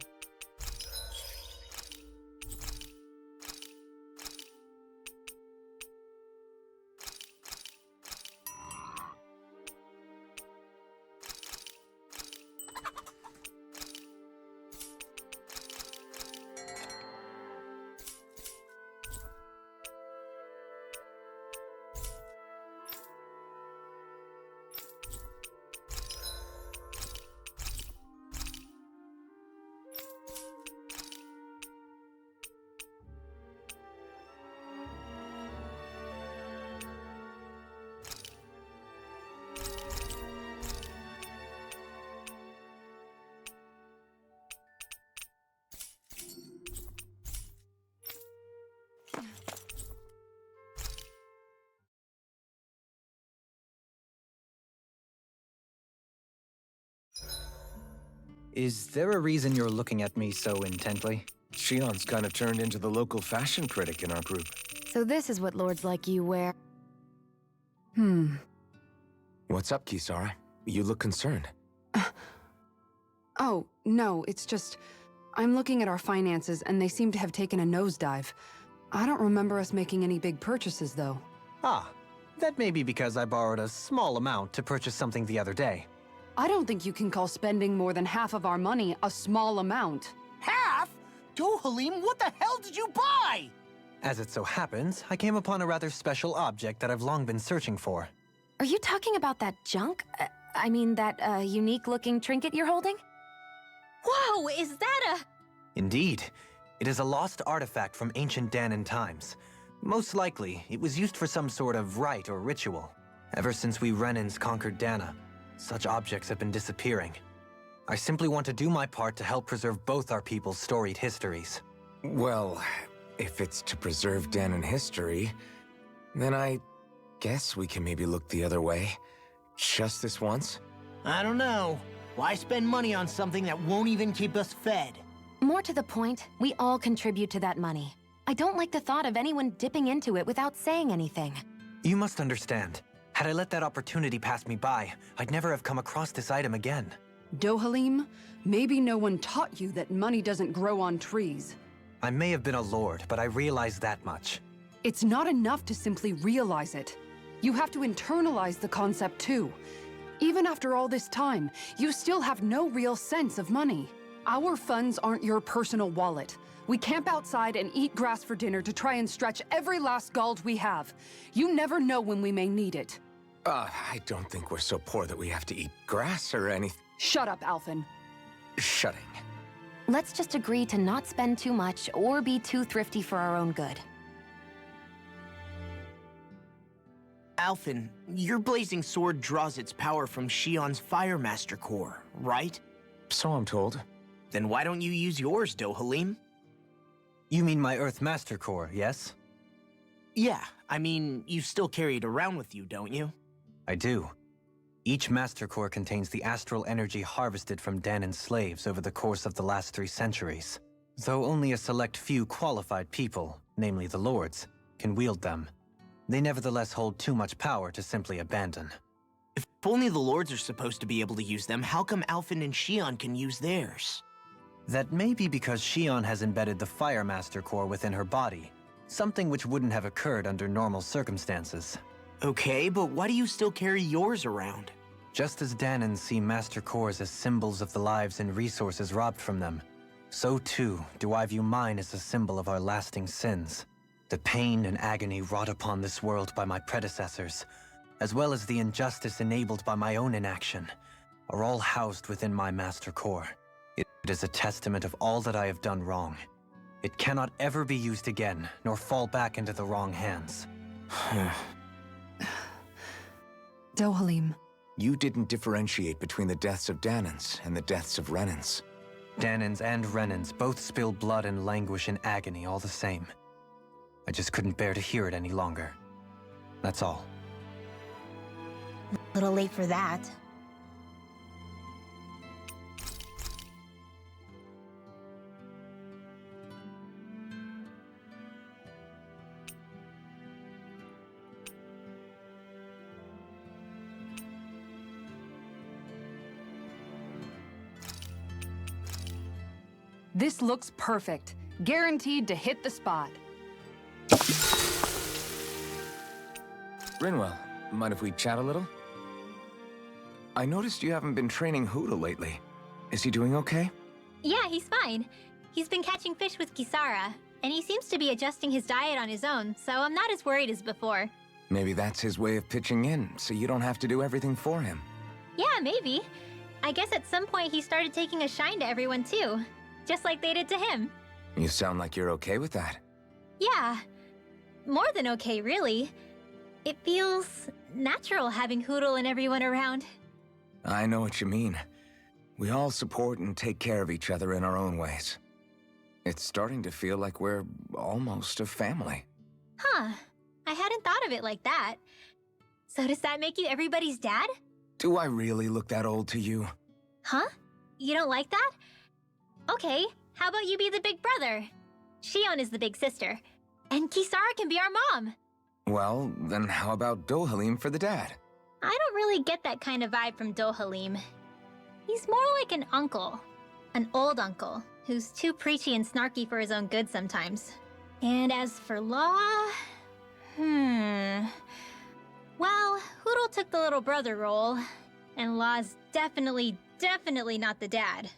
Is there a reason you're looking at me so intently? Shion's kind of turned into the local fashion critic in our group. So this is what lords like you wear. What's up, Kisara? You look concerned. Oh, no, it's just... I'm looking at our finances, and they seem to have taken a nosedive. I don't remember us making any big purchases, though. Ah, that may be because I borrowed a small amount to purchase something the other day. I don't think you can call spending more than half of our money a small amount. Half? Dohalim, what the hell did you buy? As it so happens, I came upon a rather special object that I've long been searching for. Are you talking about that junk? I mean, that unique-looking trinket you're holding? Whoa, is that a... Indeed. It is a lost artifact from ancient Danan times. Most likely, it was used for some sort of rite or ritual. Ever since we Renans conquered Dana, such objects have been disappearing. I simply want to do my part to help preserve both our people's storied histories. Well, if it's to preserve Danan history, then I guess we can maybe look the other way. Just this once? I don't know. Why spend money on something that won't even keep us fed? More to the point, we all contribute to that money. I don't like the thought of anyone dipping into it without saying anything. You must understand. Had I let that opportunity pass me by, I'd never have come across this item again. Dohalim, maybe no one taught you that money doesn't grow on trees. I may have been a lord, but I realize that much. It's not enough to simply realize it. You have to internalize the concept too. Even after all this time, you still have no real sense of money. Our funds aren't your personal wallet. We camp outside and eat grass for dinner to try and stretch every last gold we have. You never know when we may need it. I don't think we're so poor that we have to eat grass or anything. Shut up, Alphen. Shutting. Let's just agree to not spend too much or be too thrifty for our own good. Alphen, your blazing sword draws its power from Shion's Fire Master core, right? So I'm told. Then why don't you use yours, Dohalim? You mean my Earth Master Core, yes? Yeah, I mean, you still carry it around with you, don't you? I do. Each Master Core contains the astral energy harvested from Danan's slaves over the course of the last 3 centuries. Though only a select few qualified people, namely the Lords, can wield them, they nevertheless hold too much power to simply abandon. If only the Lords are supposed to be able to use them, how come Alphen and Shion can use theirs? That may be because Shion has embedded the Fire Master Core within her body, something which wouldn't have occurred under normal circumstances. Okay, but why do you still carry yours around? Just as Danans see Master Cores as symbols of the lives and resources robbed from them, so too do I view mine as a symbol of our lasting sins. The pain and agony wrought upon this world by my predecessors, as well as the injustice enabled by my own inaction, are all housed within my Master Core. It is a testament of all that I have done wrong. It cannot ever be used again, nor fall back into the wrong hands. Dohalim. You didn't differentiate between the deaths of Danans and the deaths of Renans. Danans and Renans both spill blood and languish in agony all the same. I just couldn't bear to hear it any longer. That's all. A little late for that. This looks perfect. Guaranteed to hit the spot. Rinwell, mind if we chat a little? I noticed you haven't been training Huda lately. Is he doing okay? Yeah, he's fine. He's been catching fish with Kisara, and he seems to be adjusting his diet on his own, so I'm not as worried as before. Maybe that's his way of pitching in, so you don't have to do everything for him. Yeah, maybe. I guess at some point he started taking a shine to everyone too. Just like they did to him. You sound like you're okay with that. Yeah. More than okay, really. It feels natural having Hoodle and everyone around. I know what you mean. We all support and take care of each other in our own ways. It's starting to feel like we're almost a family. Huh. I hadn't thought of it like that. So does that make you everybody's dad? Do I really look that old to you? Huh? You don't like that? Okay, how about you be the big brother? Shion is the big sister. And Kisara can be our mom. Well, then how about Dohalim for the dad? I don't really get that kind of vibe from Dohalim. He's more like an uncle. An old uncle, who's too preachy and snarky for his own good sometimes. And as for Law... Well, Hoodle took the little brother role. And Law's definitely not the dad.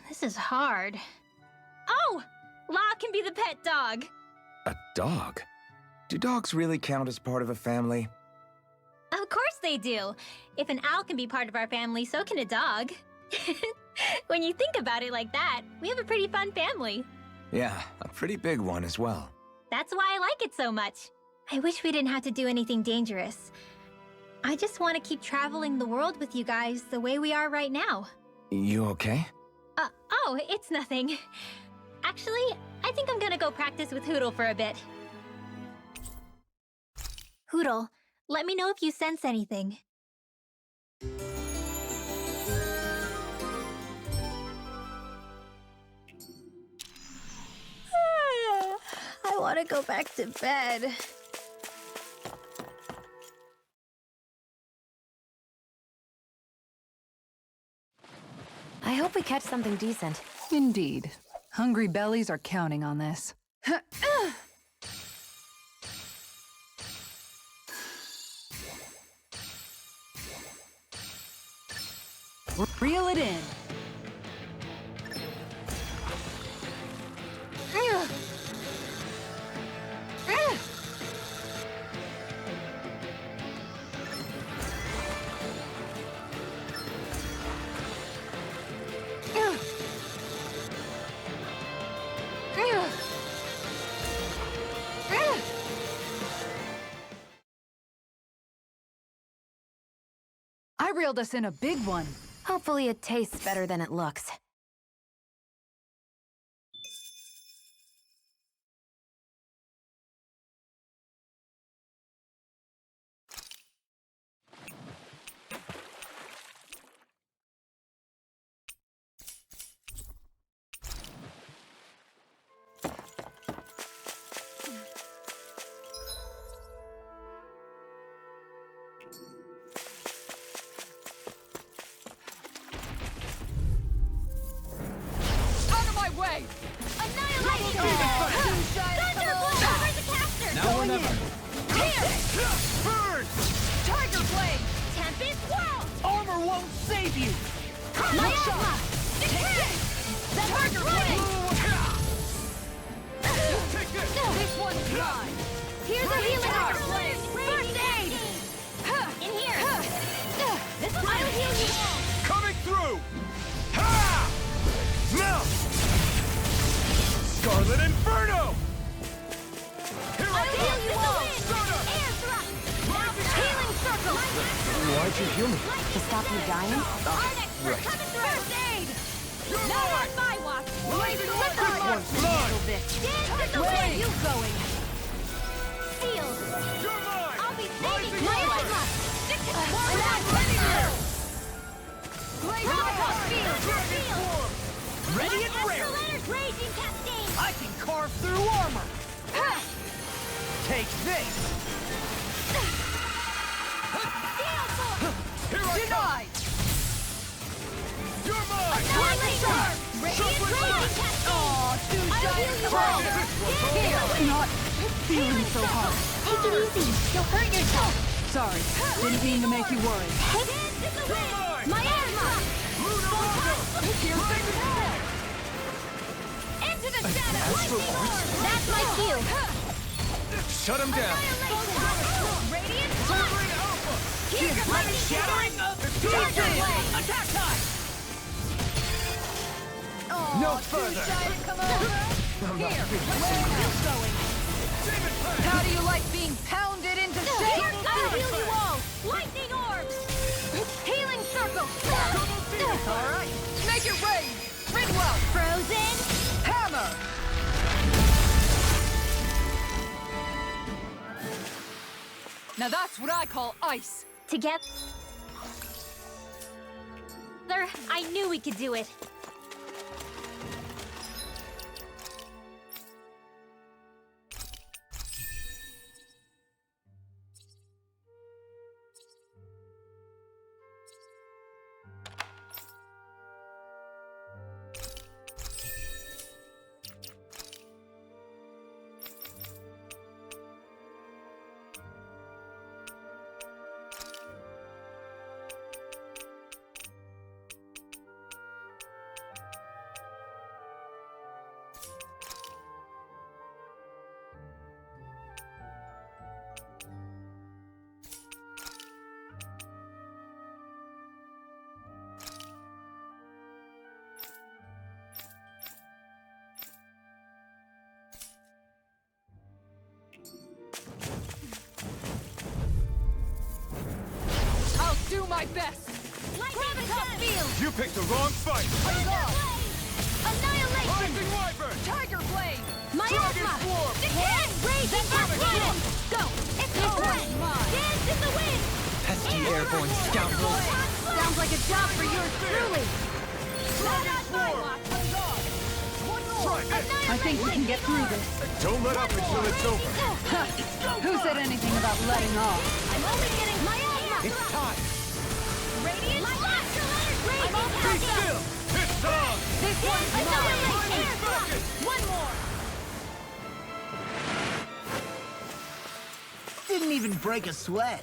This is hard. Oh! Law can be the pet dog! A dog? Do dogs really count as part of a family? Of course they do! If an owl can be part of our family, so can a dog. When you think about it like that, we have a pretty fun family. Yeah, a pretty big one as well. That's why I like it so much. I wish we didn't have to do anything dangerous. I just want to keep traveling the world with you guys the way we are right now. You okay? Oh, it's nothing. Actually, I think I'm gonna go practice with Hoodle for a bit. Hoodle, let me know if you sense anything. I want to go back to bed. I hope we catch something decent. Indeed. Hungry bellies are counting on this. Reel it in. I reeled us in a big one. Hopefully it tastes better than it looks. Now or never. Burn! Tiger Blade! Tempest Whirl! Armor won't save you! Look shot! The Tiger Blade! Take this! This one's mine! Here's a healing Tiger Blade! First aid! In here! This one I'll heal you all! Coming through! Ha! Melt! Scarlet Inferno! Here I I'll heal you all! Soda! Air thrust! Now for healing! don't you heal me? To stop you dying? Our expert coming through! First aid! Not on my watch! Blazing This one's mine! Dance the way you going! Sealed! You're mine! I'll be saving my life! Stick to the Ready and ready! Raging cascade! I can carve through armor! Take this! Here I Denied! come! You're mine! Annihilation! Radiant raging cascade! Aw, too shy to come Here, not feeling so hard. Take it easy. You'll hurt yourself. Sorry, didn't mean to make you worry. Miasma! Into the shadows! That's my cue! Shut him down! Radiant Alpha! Keep your lightning Shattering of the Attack time! No further! Here, where are you going? How do you like being pounded into shape? I'll heal you all! Lightning orbs! Healing circle! All right, make it rain. Ridwell, Frozen! hammer. Now that's what I call ice. Together, I knew we could do it. I'll do my best. Gravitas field! You picked the wrong fight! Annihilation! Rising Wyvern! Tiger blade. Miasma! Swarm! Decay! Raging cascade! Go! It's your turn! Dance in the wind! Pesky airborne scoundrels! Sounds like a job for yours truly! Not on my watch! I think we can get through this. Don't let up until it's over! Who said anything about letting off? I'm only getting miasma! It's time! Radiant flash! Raging Be cascade! still! It's on! This one's mine. Annihilate! Air block! One more! Didn't even break a sweat.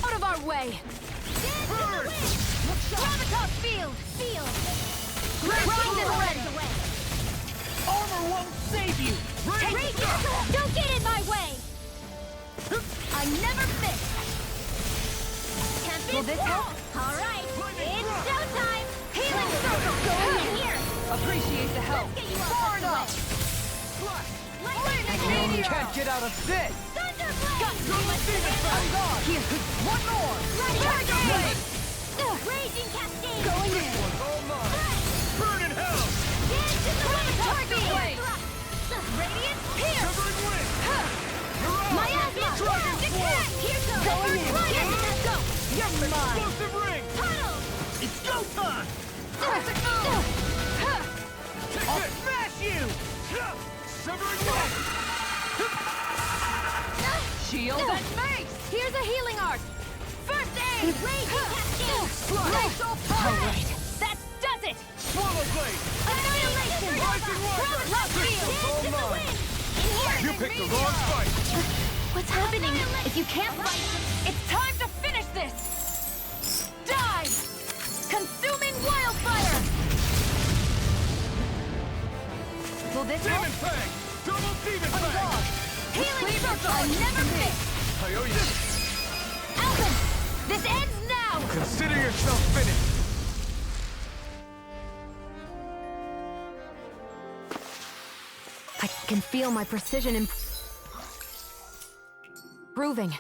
Out of our way! Gravitas field! Field! Grind and ready! Armor won't save you! Don't get in my way! I never miss! Can't be Will this help? Alright, it's showtime! Healing circle! Go in here! Appreciate the help. Let's get you Far out enough. You can't get out of this! I'm gone. Here, one more. Tiger blade! Raging cascade! Going in! All mine! Burn in hell! Dance in the wind! Tiger blade! Radiant pierce! Shivering wind! Miasma! Decay! Here goes! Going in! Let's go! You're mine! Explosive ring! Tunnel! It's go time! I'll smash you! Shivering wind! Shield and mace. Here's a healing art! First aid! Raging cascade! Glacial power. That does it! Swallow blade! Annihilation! Rising Wyvern! Left field! All Dance in the mine! wind! In here! You picked the wrong fight! What's happening? If you can't fight, It's time to finish this. Die. consuming wildfire! Will this Demon help? Fang! Double Demon I'm Fang! gone. Healing circle! I never miss! I owe you. Alvin! This ends now! Consider yourself finished! I can feel my precision improving.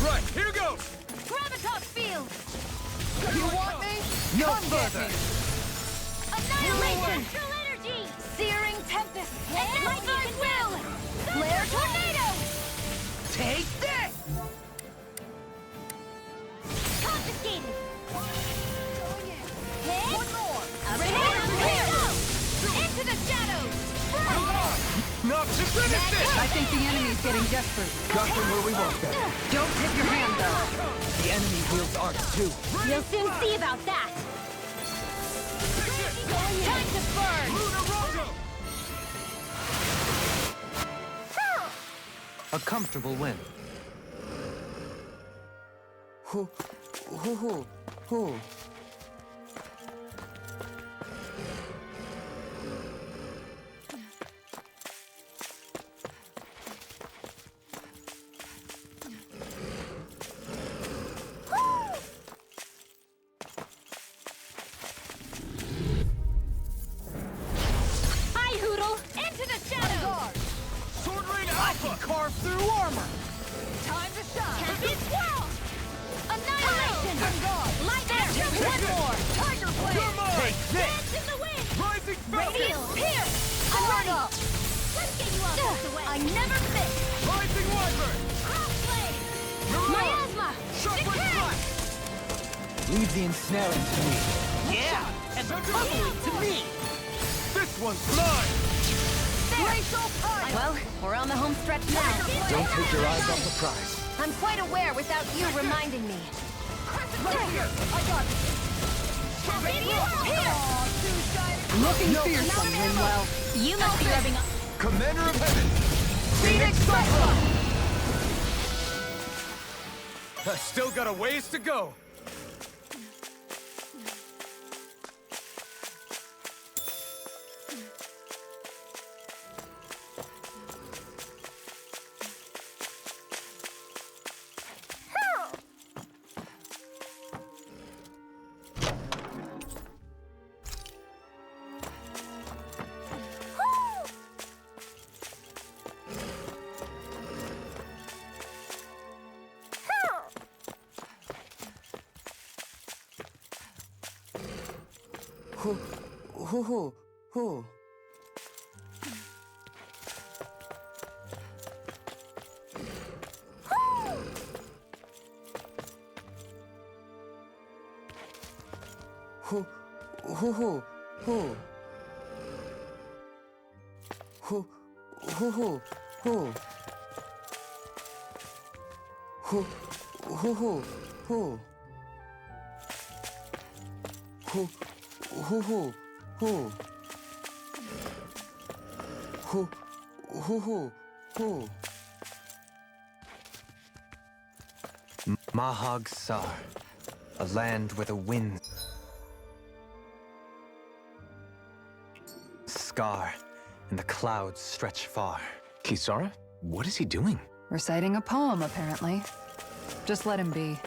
Right, here goes! Gravitas field! You want me? No Come get further! me! Annihilation! Astral energy! Searing tempest! And lightning will! Flare tornado! Take this! Confiscated! One more! Into the shadows! Not to finish this! I think the enemy's getting desperate. Got them where we want them. Don't tip your hand, though. The enemy wields arcs too. You'll soon see about that. Time to burn! A comfortable win. Hi, Hoodle. Into the shadows! Sword Rain Alpha! Carve through armor! Time to shine! Champion swirl! Annihilation! Light there! One more! Tiger blade! Take this! Dance in the wind! Rising Falcon! Radiant pierce! I'm ready! Let's get you out of the way! I never miss! Rising Wyvern! Cross blade! Mirage! Miasma! Shockwave Decay! Blast! Leave the ensnaring to me. Yeah! And the pummeling to me! This one's mine! Glacial fire! Well, we're on the home stretch now. Don't take your eyes off the prize. I'm quite aware without you reminding me. Right here! I got it! Radiant pierce! Looking fearsome, Rinwell. You must be rubbing off. Commander of Heaven! Phoenix Cyclone! I still got a ways to go. Mahag Sar, a land where the winds scar and the clouds stretch far. Kisara? What is he doing? Reciting a poem, apparently. Just let him be.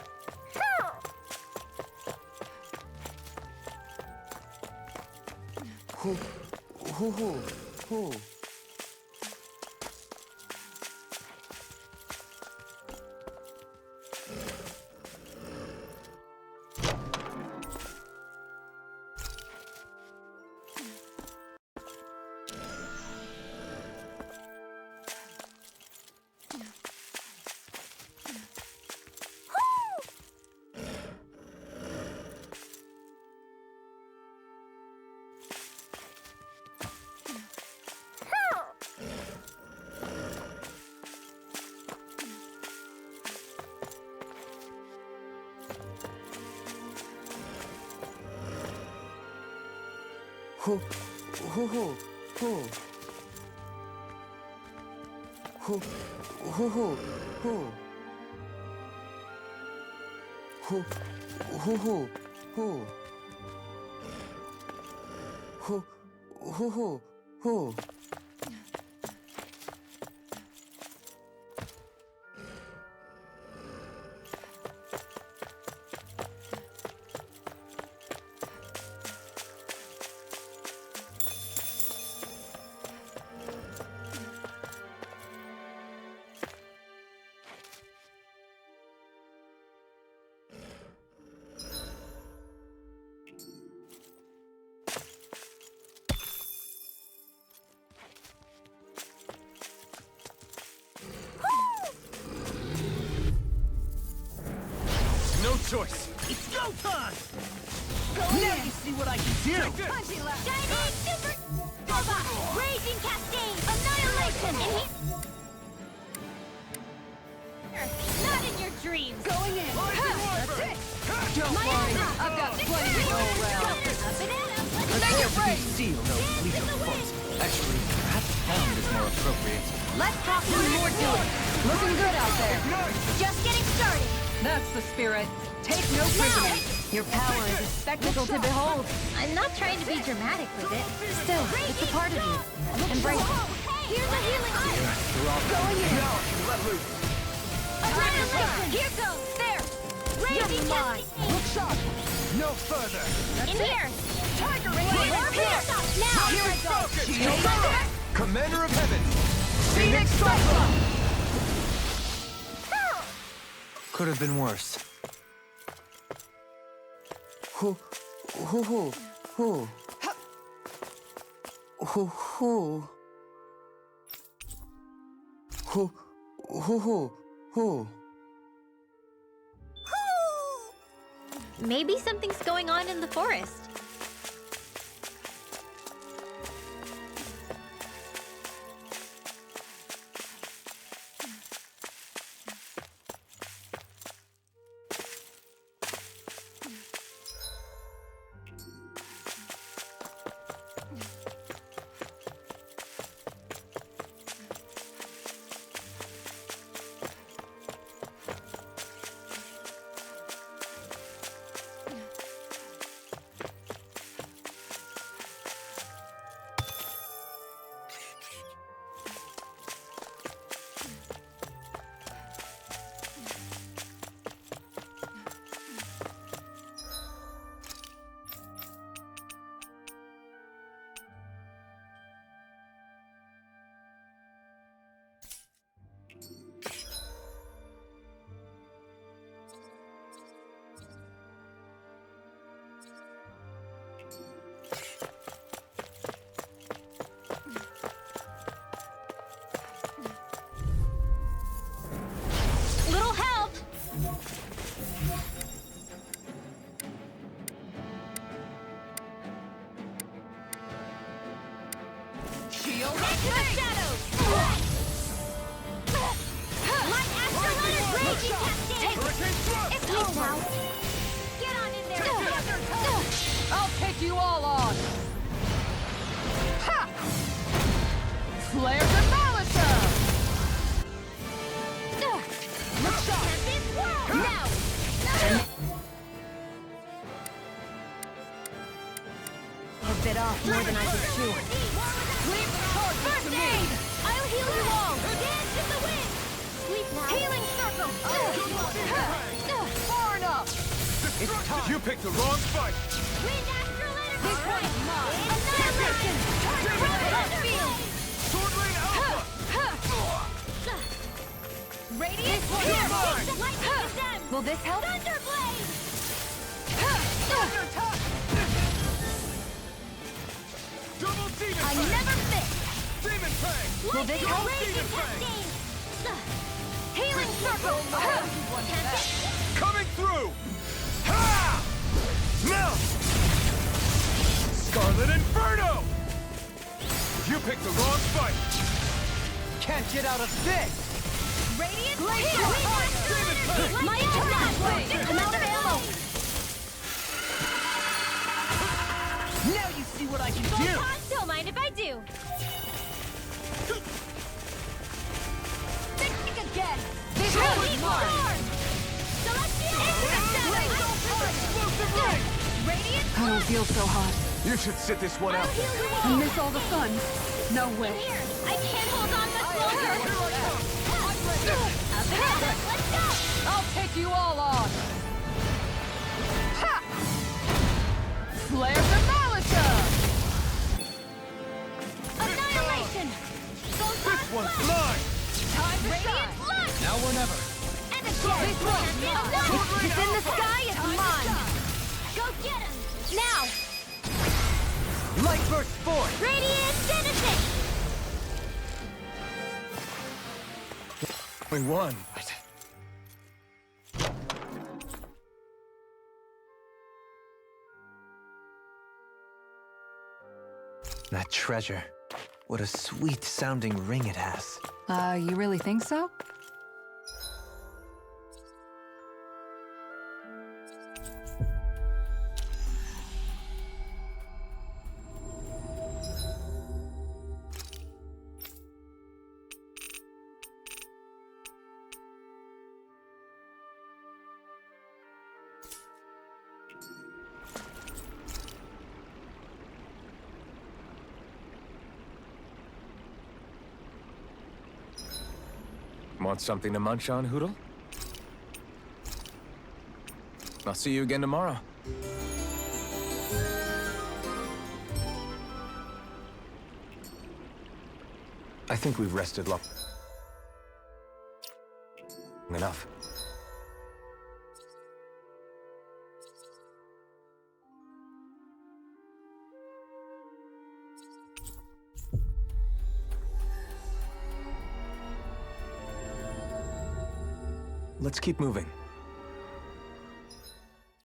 Hoo, hoo, hoo, hoo. Hoo, hoo, hoo, hoo. Hoo, hoo, hoo, hoo. Hoo, hoo, hoo, hoo. No choice. It's go time! Now you see what I can do! Punching left. Shining super robot. Raging cascade. Annihilation. And not in your dreams. Going in. That's it. Don't worry, I've got plenty to go around. Make it rain. Steel, no fleet of foot. Actually, perhaps pound is more appropriate. Let's talk some more doing. Looking good out there. Just getting started. That's the spirit. Take no prisoners. Your power is a spectacle to behold. I'm not trying to be dramatic with it. Still, it's a part of you. Embrace it. Here's a healing item. Going in! Now I can let loose! Annihilation. Here goes. There. Raging cascade. Look sharp! No further! In here. Tiger Warp here. Now. Here I go! Shield up. Commander of Heaven! Phoenix Strike! Could have been worse. Hoo, hoo, hoo, hoo. Hoo, hoo. Hoo, hoo, hoo, hoo. Maybe something's going on in the forest. Little help! Shield Into the shadows. Light Astronaut raging cascade. It's you now. Get on in there. I'll take you all on! Ha! Flare Demolisher! Look sharp. This world now. I bit off more than I could chew. Leave the charge first aid. I'll heal you all. Dance in the wind. Sleep now. Healing circle. Far enough! It's time! You picked the wrong fight! Wind Astronaut. This one's mine! Annihilation. Field. Sword Lane Alpha! Radiant Here. Lightning descends. Will this help? Thunderblade. Double Demon I Fang! never miss. Demon Fang! Will this help? Raging cascade. Healing circle. Coming through! Ha! Now! Scarlet Inferno! You picked the wrong fight! Can't get out of this! Radiant Blaze. My attack. I'm out of ammo. Never you see what I can do! Volton, don't mind if I do. Think again. This is mine. Celestial Explosive ray! Radiant I don't feel so hot. You should sit this one I'll out. heal you I all. miss all the fun. No way. Here, I can't hold on much longer. Up ahead, let's go. I'll take you all on. Ha! Flare the Malika! Annihilation. This one's mine! Time to Radiant shine. flush. Now or never. And a sword. This one. It's in the sky, it's mine. Go get him. Now. Light burst forth! Radiant finishing. We won. That treasure. What a sweet sounding ring it has. You really think so? Want something to munch on, Hoodle? I'll see you again tomorrow. I think we've rested long enough. Let's keep moving.